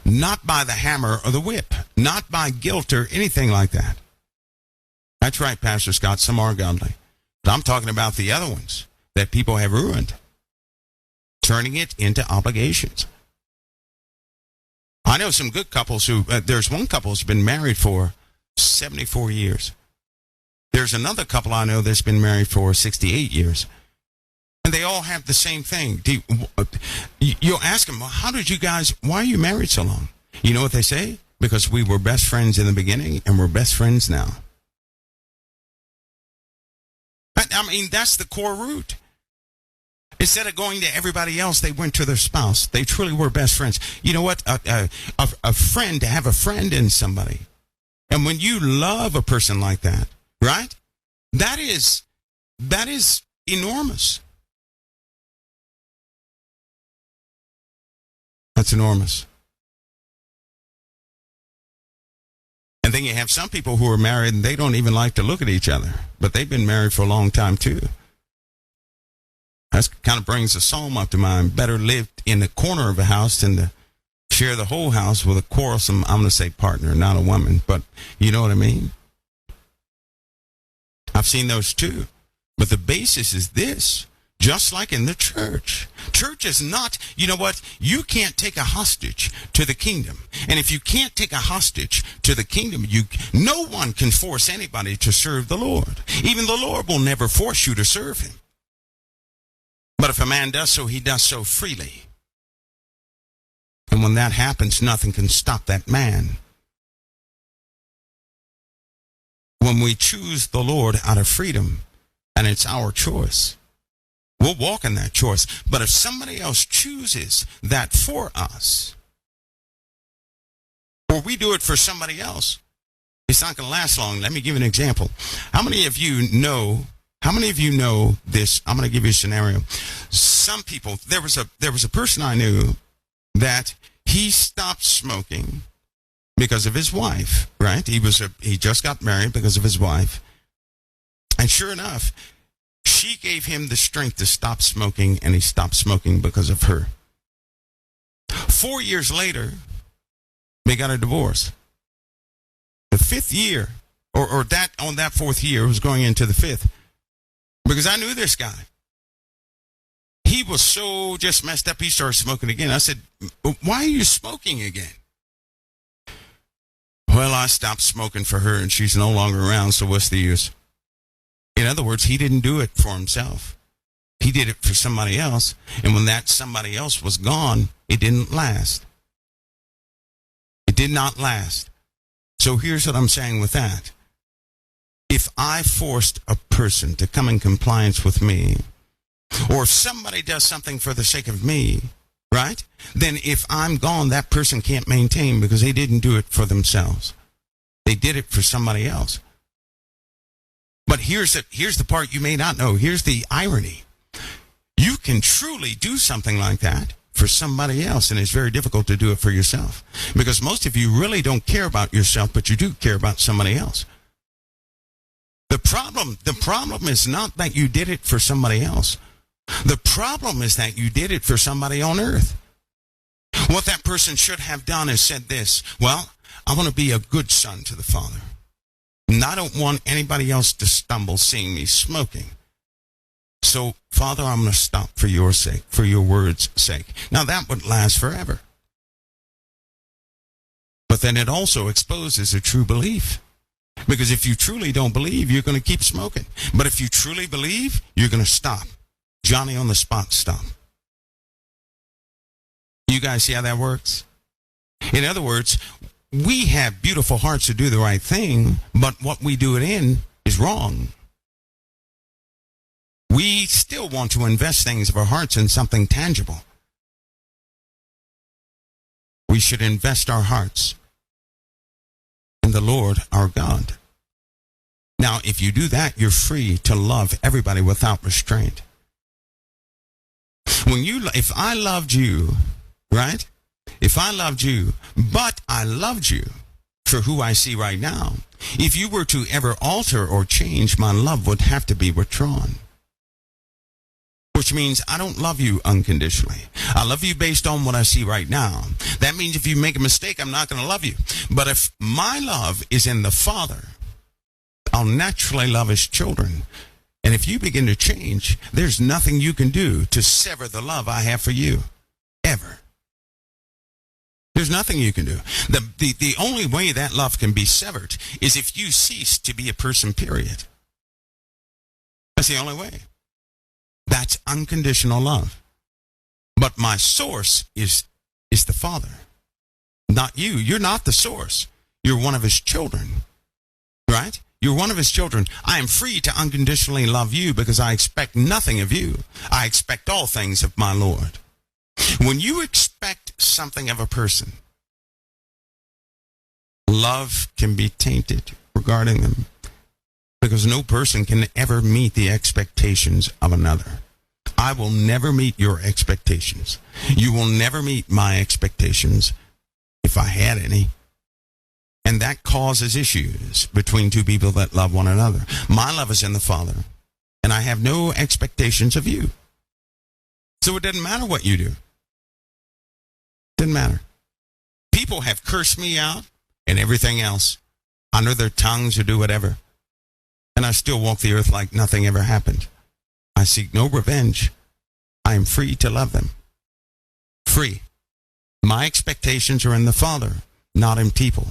Not by the hammer or the whip. Not by guilt or anything like that. That's right, Pastor Scott. Some are godly. But I'm talking about the other ones that people have ruined. Turning it into obligations. I know some good couples who, there's one couple who's been married for 74 years. There's another couple I know that's been married for 68 years. And they all have the same thing. You'll ask them, well, how did you guys, why are you married so long? You know what they say? Because we were best friends in the beginning and we're best friends now. I mean, that's the core root. Instead of going to everybody else, they went to their spouse. They truly were best friends. You know what? A friend, to have a friend in somebody. And when you love a person like that, right? That is enormous. That's enormous. And then you have some people who are married and they don't even like to look at each other. But they've been married for a long time too. That kind of brings a psalm up to mind. Better live in the corner of a house than to share the whole house with a quarrelsome, I'm going to say partner, not a woman. But you know what I mean? I've seen those too. But the basis is this. Just like in the church. Church is not, you know what? You can't take a hostage to the kingdom. And if you can't take a hostage to the kingdom, no one can force anybody to serve the Lord. Even the Lord will never force you to serve him. But if a man does so, he does so freely. And when that happens, nothing can stop that man. When we choose the Lord out of freedom, and it's our choice, we'll walk in that choice. But if somebody else chooses that for us, or we do it for somebody else, it's not going to last long. Let me give you an example. How many of you know this? I'm going to give you a scenario. Some people, there was a person I knew that he stopped smoking because of his wife, right? He just got married because of his wife. And sure enough, she gave him the strength to stop smoking, and he stopped smoking because of her. 4 years later, they got a divorce. The fifth year, or that on that fourth year, was going into the fifth. Because I knew this guy. He was so just messed up, he started smoking again. I said, why are you smoking again? Well, I stopped smoking for her, and she's no longer around, so what's the use? In other words, he didn't do it for himself. He did it for somebody else. And when that somebody else was gone, it didn't last. It did not last. So here's what I'm saying with that. If I forced a person to come in compliance with me, or if somebody does something for the sake of me, right? Then if I'm gone, that person can't maintain because they didn't do it for themselves. They did it for somebody else. But here's the part you may not know. Here's the irony. You can truly do something like that for somebody else, and it's very difficult to do it for yourself. Because most of you really don't care about yourself, but you do care about somebody else. The problem is not that you did it for somebody else. The problem is that you did it for somebody on earth. What that person should have done is said this, well, I want to be a good son to the Father. And I don't want anybody else to stumble seeing me smoking. So, Father, I'm going to stop for your sake, for your word's sake. Now, that would last forever. But then it also exposes a true belief. Because if you truly don't believe, you're going to keep smoking. But if you truly believe, you're going to stop. Johnny on the spot, stop. You guys see how that works? In other words, we have beautiful hearts to do the right thing, but what we do it in is wrong. We still want to invest things of our hearts in something tangible. We should invest our hearts in the Lord our God. Now, if you do that, you're free to love everybody without restraint. If I loved you, right? If I loved you, but I loved you for who I see right now, if you were to ever alter or change, my love would have to be withdrawn. Which means I don't love you unconditionally. I love you based on what I see right now. That means if you make a mistake, I'm not going to love you. But if my love is in the Father, I'll naturally love his children. And if you begin to change, there's nothing you can do to sever the love I have for you. Ever. There's nothing you can do. The only way that love can be severed is if you cease to be a person, period. That's the only way. That's unconditional love. But my source is the Father, not you. You're not the source. You're one of his children, right? You're one of his children. I am free to unconditionally love you because I expect nothing of you. I expect all things of my Lord. When you expect something of a person, love can be tainted regarding them. Because no person can ever meet the expectations of another. I will never meet your expectations. You will never meet my expectations, if I had any. And that causes issues between two people that love one another. My love is in the Father, and I have no expectations of you. So it doesn't matter what you do. Doesn't matter. People have cursed me out and everything else under their tongues or do whatever. And I still walk the earth like nothing ever happened. I seek no revenge. I am free to love them. Free. My expectations are in the Father, not in people.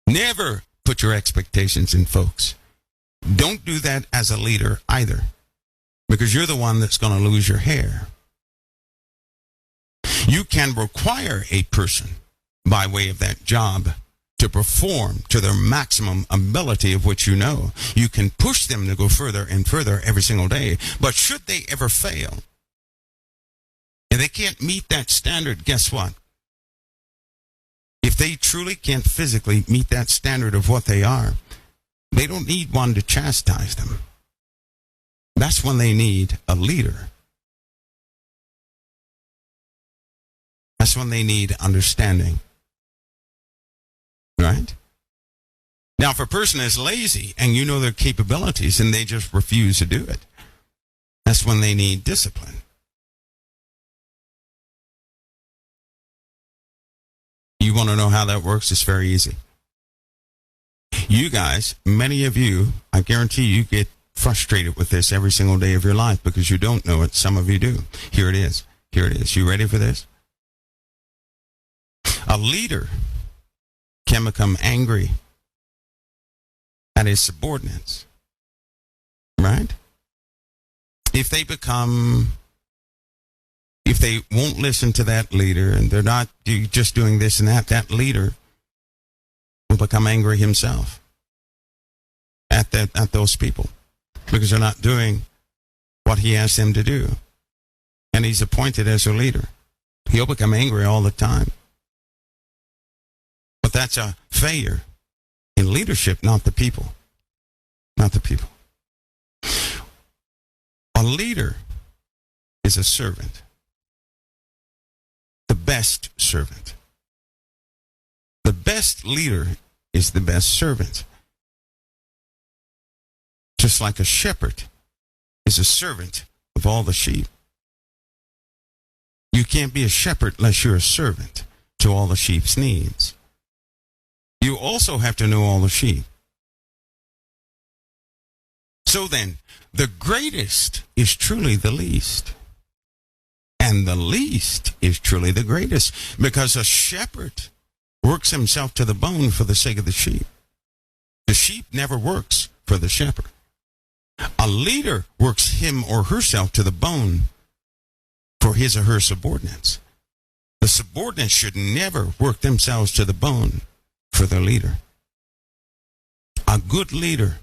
Never put your expectations in folks. Don't do that as a leader either, because you're the one that's going to lose your hair. You can require a person by way of that job to perform to their maximum ability of which you know. You can push them to go further and further every single day. But should they ever fail, and they can't meet that standard, guess what? If they truly can't physically meet that standard of what they are, they don't need one to chastise them. That's when they need a leader. That's when they need understanding. Right? Now, if a person is lazy and you know their capabilities and they just refuse to do it, that's when they need discipline. You want to know how that works? It's very easy. You guys, many of you, I guarantee you get frustrated with this every single day of your life because you don't know it. Some of you do. Here it is. Here it is. You ready for this? A leader can become angry at his subordinates, right? If they won't listen to that leader and they're not just doing this and that leader will become angry himself at those people because they're not doing what he asked them to do. And he's appointed as a leader. He'll become angry all the time. But that's a failure in leadership, not the people. Not the people. A leader is a servant. The best servant. The best leader is the best servant. Just like a shepherd is a servant of all the sheep. You can't be a shepherd unless you're a servant to all the sheep's needs. You also have to know all the sheep. So then, the greatest is truly the least. And the least is truly the greatest. Because a shepherd works himself to the bone for the sake of the sheep. The sheep never works for the shepherd. A leader works him or herself to the bone for his or her subordinates. The subordinates should never work themselves to the bone for their leader. A good leader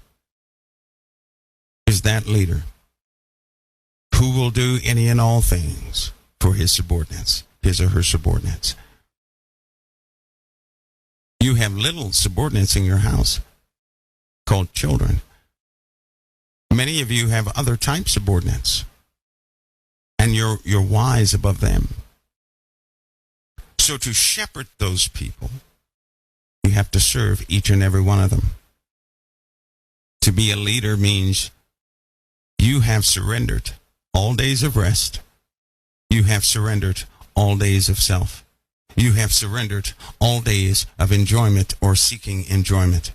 is that leader who will do any and all things for his subordinates, his or her subordinates. You have little subordinates in your house called children. Many of you have other type subordinates, and you're wise above them. So to shepherd those people, you have to serve each and every one of them. To be a leader means you have surrendered all days of rest. You have surrendered all days of self. You have surrendered all days of enjoyment or seeking enjoyment.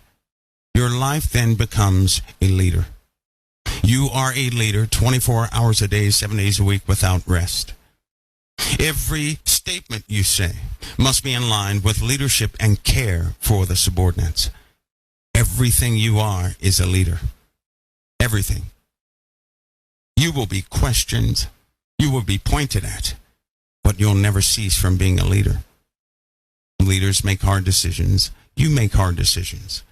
Your life then becomes a leader. You are a leader 24 hours a day, 7 days a week without rest. Every statement you say must be in line with leadership and care for the subordinates. Everything you are is a leader. Everything. You will be questioned. You will be pointed at. But you'll never cease from being a leader. Leaders make hard decisions. You make hard decisions.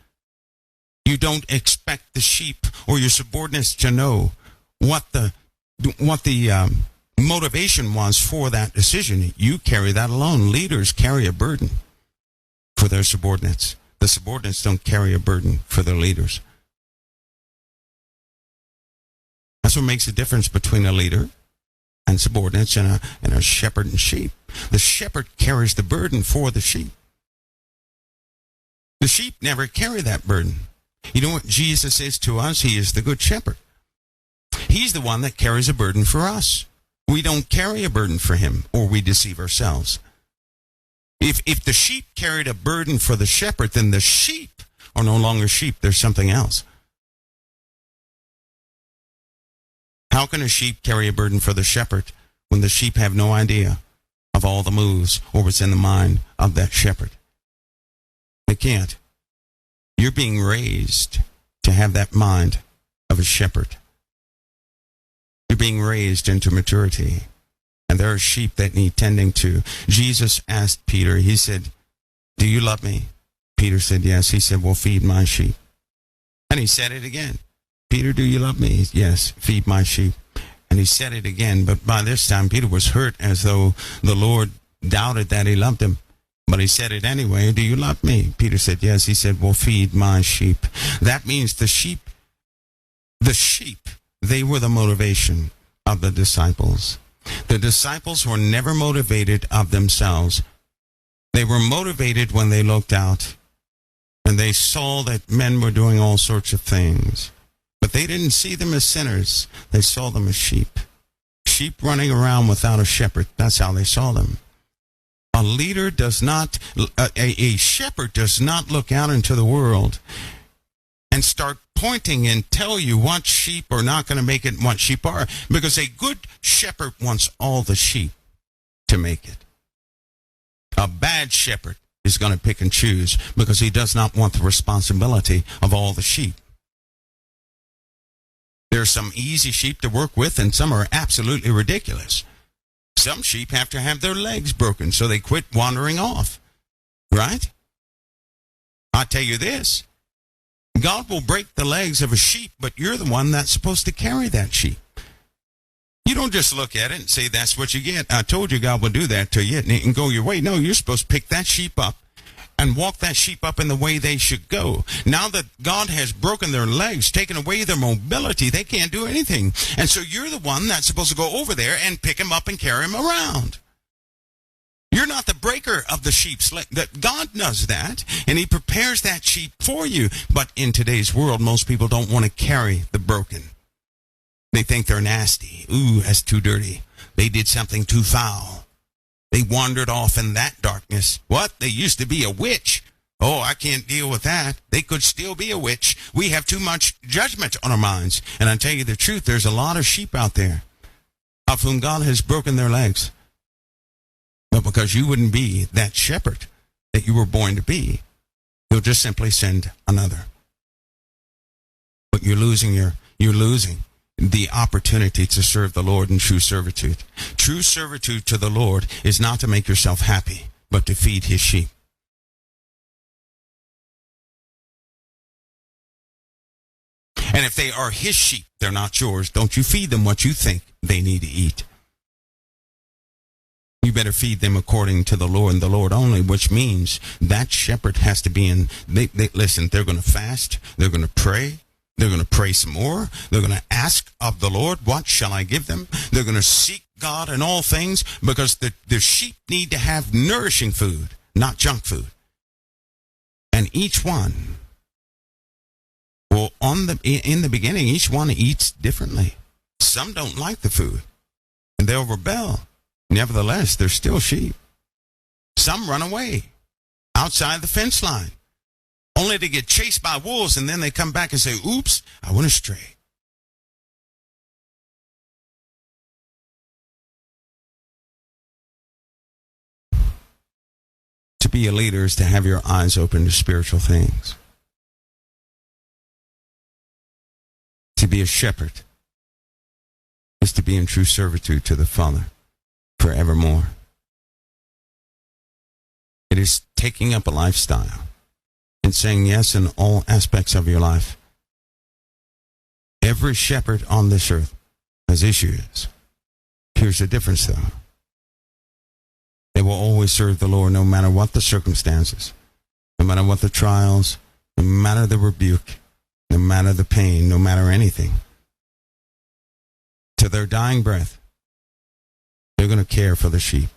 You don't expect the sheep or your subordinates to know what the motivation was for that decision. You carry that alone. Leaders carry a burden for their subordinates. The subordinates don't carry a burden for their leaders. That's what makes a difference between a leader and subordinates and a shepherd and sheep. The shepherd carries the burden for the sheep. The sheep never carry that burden. You know what Jesus is to us? He is the good shepherd. He's the one that carries a burden for us. We don't carry a burden for him, or we deceive ourselves. If the sheep carried a burden for the shepherd, then the sheep are no longer sheep. There's something else. How can a sheep carry a burden for the shepherd when the sheep have no idea of all the moves or what's in the mind of that shepherd? They can't. You're being raised to have that mind of a shepherd. You're being raised into maturity. And there are sheep that need tending to. Jesus asked Peter, he said, "Do you love me?" Peter said, "Yes." He said, "Well, feed my sheep." And he said it again. "Peter, do you love me?" "Yes, feed my sheep." And he said it again. But by this time, Peter was hurt as though the Lord doubted that he loved him. But he said it anyway. "Do you love me?" Peter said, "Yes." He said, "Well, feed my sheep." That means the sheep, they were the motivation of the disciples. The disciples were never motivated of themselves. They were motivated when they looked out and they saw that men were doing all sorts of things. But they didn't see them as sinners. They saw them as sheep. Sheep running around without a shepherd. That's how they saw them. A leader does not, a shepherd does not look out into the world and start pointing and tell you what sheep are not going to make it and what sheep are. Because a good shepherd wants all the sheep to make it. A bad shepherd is going to pick and choose because he does not want the responsibility of all the sheep. There are some easy sheep to work with and some are absolutely ridiculous. Some sheep have to have their legs broken so they quit wandering off. Right? I tell you this. God will break the legs of a sheep, but you're the one that's supposed to carry that sheep. You don't just look at it and say, "That's what you get. I told you God will do that to you," and go your way. No, you're supposed to pick that sheep up and walk that sheep up in the way they should go. Now that God has broken their legs, taken away their mobility, they can't do anything. And so you're the one that's supposed to go over there and pick them up and carry them around. You're not the breaker of the sheep's leg. That God does that, and he prepares that sheep for you. But in today's world, most people don't want to carry the broken. They think they're nasty. Ooh, that's too dirty. They did something too foul. They wandered off in that darkness. What? They used to be a witch. Oh, I can't deal with that. They could still be a witch. We have too much judgment on our minds. And I tell you the truth, there's a lot of sheep out there of whom God has broken their legs. But because you wouldn't be that shepherd that you were born to be, he'll just simply send another. But you're losing the opportunity to serve the Lord in true servitude. True servitude to the Lord is not to make yourself happy, but to feed his sheep. And if they are his sheep, they're not yours. Don't you feed them what you think they need to eat. You better feed them according to the Lord and the Lord only, which means that shepherd has to be in. Listen, they're going to fast. They're going to pray. They're going to pray some more. They're going to ask of the Lord, what shall I give them? They're going to seek God in all things, because the sheep need to have nourishing food, not junk food. And each one, well, in the beginning, each one eats differently. Some don't like the food, and they'll rebel. Nevertheless, they're still sheep. Some run away outside the fence line, only to get chased by wolves, and then they come back and say, oops, I went astray. To be a leader is to have your eyes open to spiritual things. To be a shepherd is to be in true servitude to the Father forevermore. It is taking up a lifestyle and saying yes in all aspects of your life. Every shepherd on this earth has issues. Here's the difference, though. They will always serve the Lord no matter what the circumstances, no matter what the trials, no matter the rebuke, no matter the pain, no matter anything. To their dying breath, they're going to care for the sheep.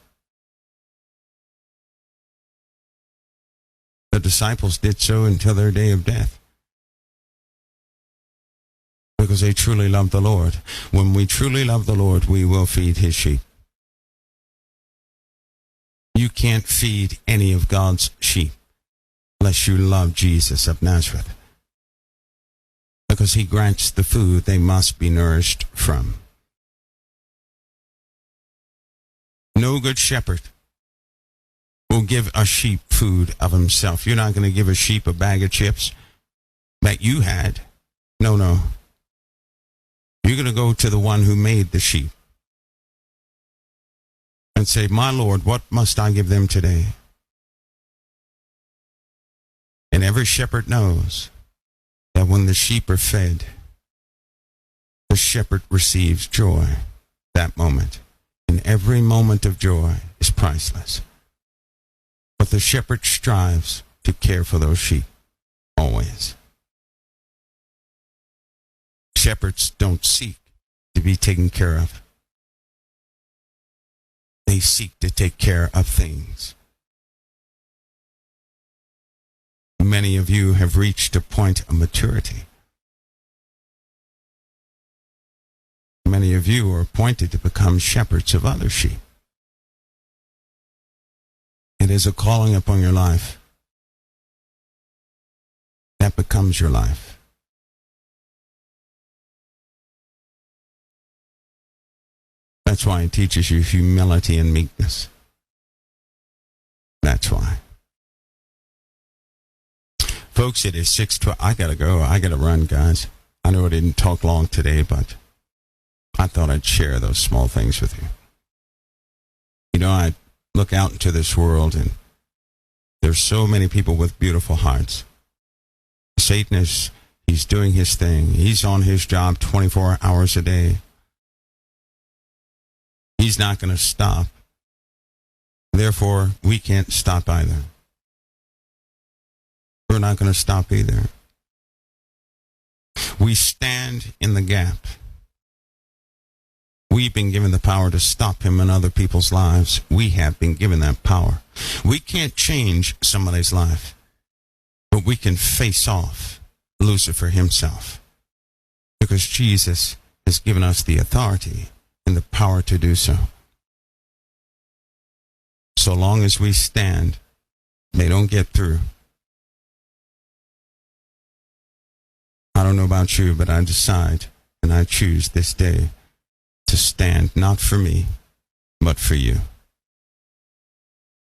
The disciples did so until their day of death, because they truly loved the Lord. When we truly love the Lord, we will feed his sheep. You can't feed any of God's sheep unless you love Jesus of Nazareth, because he grants the food they must be nourished from. No good shepherd will give a sheep food of himself. You're not going to give a sheep a bag of chips that you had. No. You're going to go to the one who made the sheep and say, my Lord, what must I give them today? And every shepherd knows that when the sheep are fed, the shepherd receives joy that moment. And every moment of joy is priceless. But the shepherd strives to care for those sheep, always. Shepherds don't seek to be taken care of. They seek to take care of things. Many of you have reached a point of maturity. Many of you are appointed to become shepherds of other sheep. It is a calling upon your life that becomes your life. That's why it teaches you humility and meekness. That's why. Folks, it is 6:12. I got to go. I got to run, guys. I know I didn't talk long today, but I thought I'd share those small things with you. You know, I look out into this world, and there's so many people with beautiful hearts. Satan he's doing his thing. He's on his job 24 hours a day. He's not going to stop. Therefore, we can't stop either. We're not going to stop either. We stand in the gap. We've been given the power to stop him in other people's lives. We have been given that power. We can't change somebody's life, but we can face off Lucifer himself, because Jesus has given us the authority and the power to do so. So long as we stand, they don't get through. I don't know about you, but I decide and I choose this day to stand, not for me, but for you.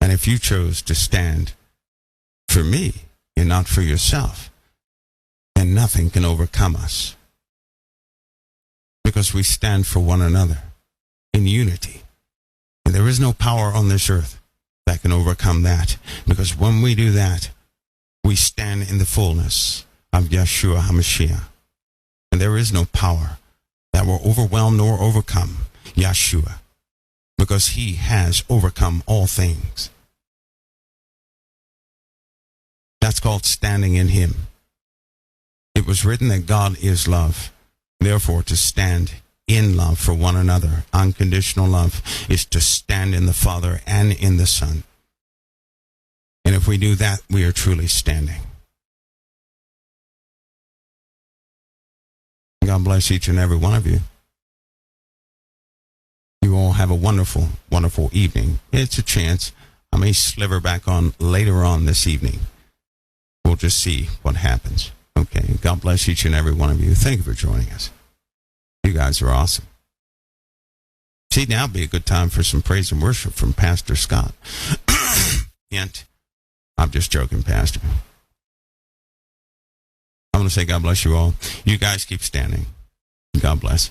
And if you chose to stand for me and not for yourself, then nothing can overcome us, because we stand for one another in unity. And there is no power on this earth that can overcome that, because when we do that, we stand in the fullness of Yeshua HaMashiach. And there is no power that will overwhelm nor overcome Yeshua, because he has overcome all things. That's called standing in him. It was written that God is love. Therefore, to stand in love for one another, unconditional love, is to stand in the Father and in the Son. And if we do that, we are truly standing. God bless each and every one of you. You all have a wonderful, wonderful evening. It's a chance. I may sliver back on later on this evening. We'll just see what happens. Okay. God bless each and every one of you. Thank you for joining us. You guys are awesome. See, now would be a good time for some praise and worship from Pastor Scott. Hint. I'm just joking, Pastor. I'm going to say God bless you all. You guys keep standing. God bless.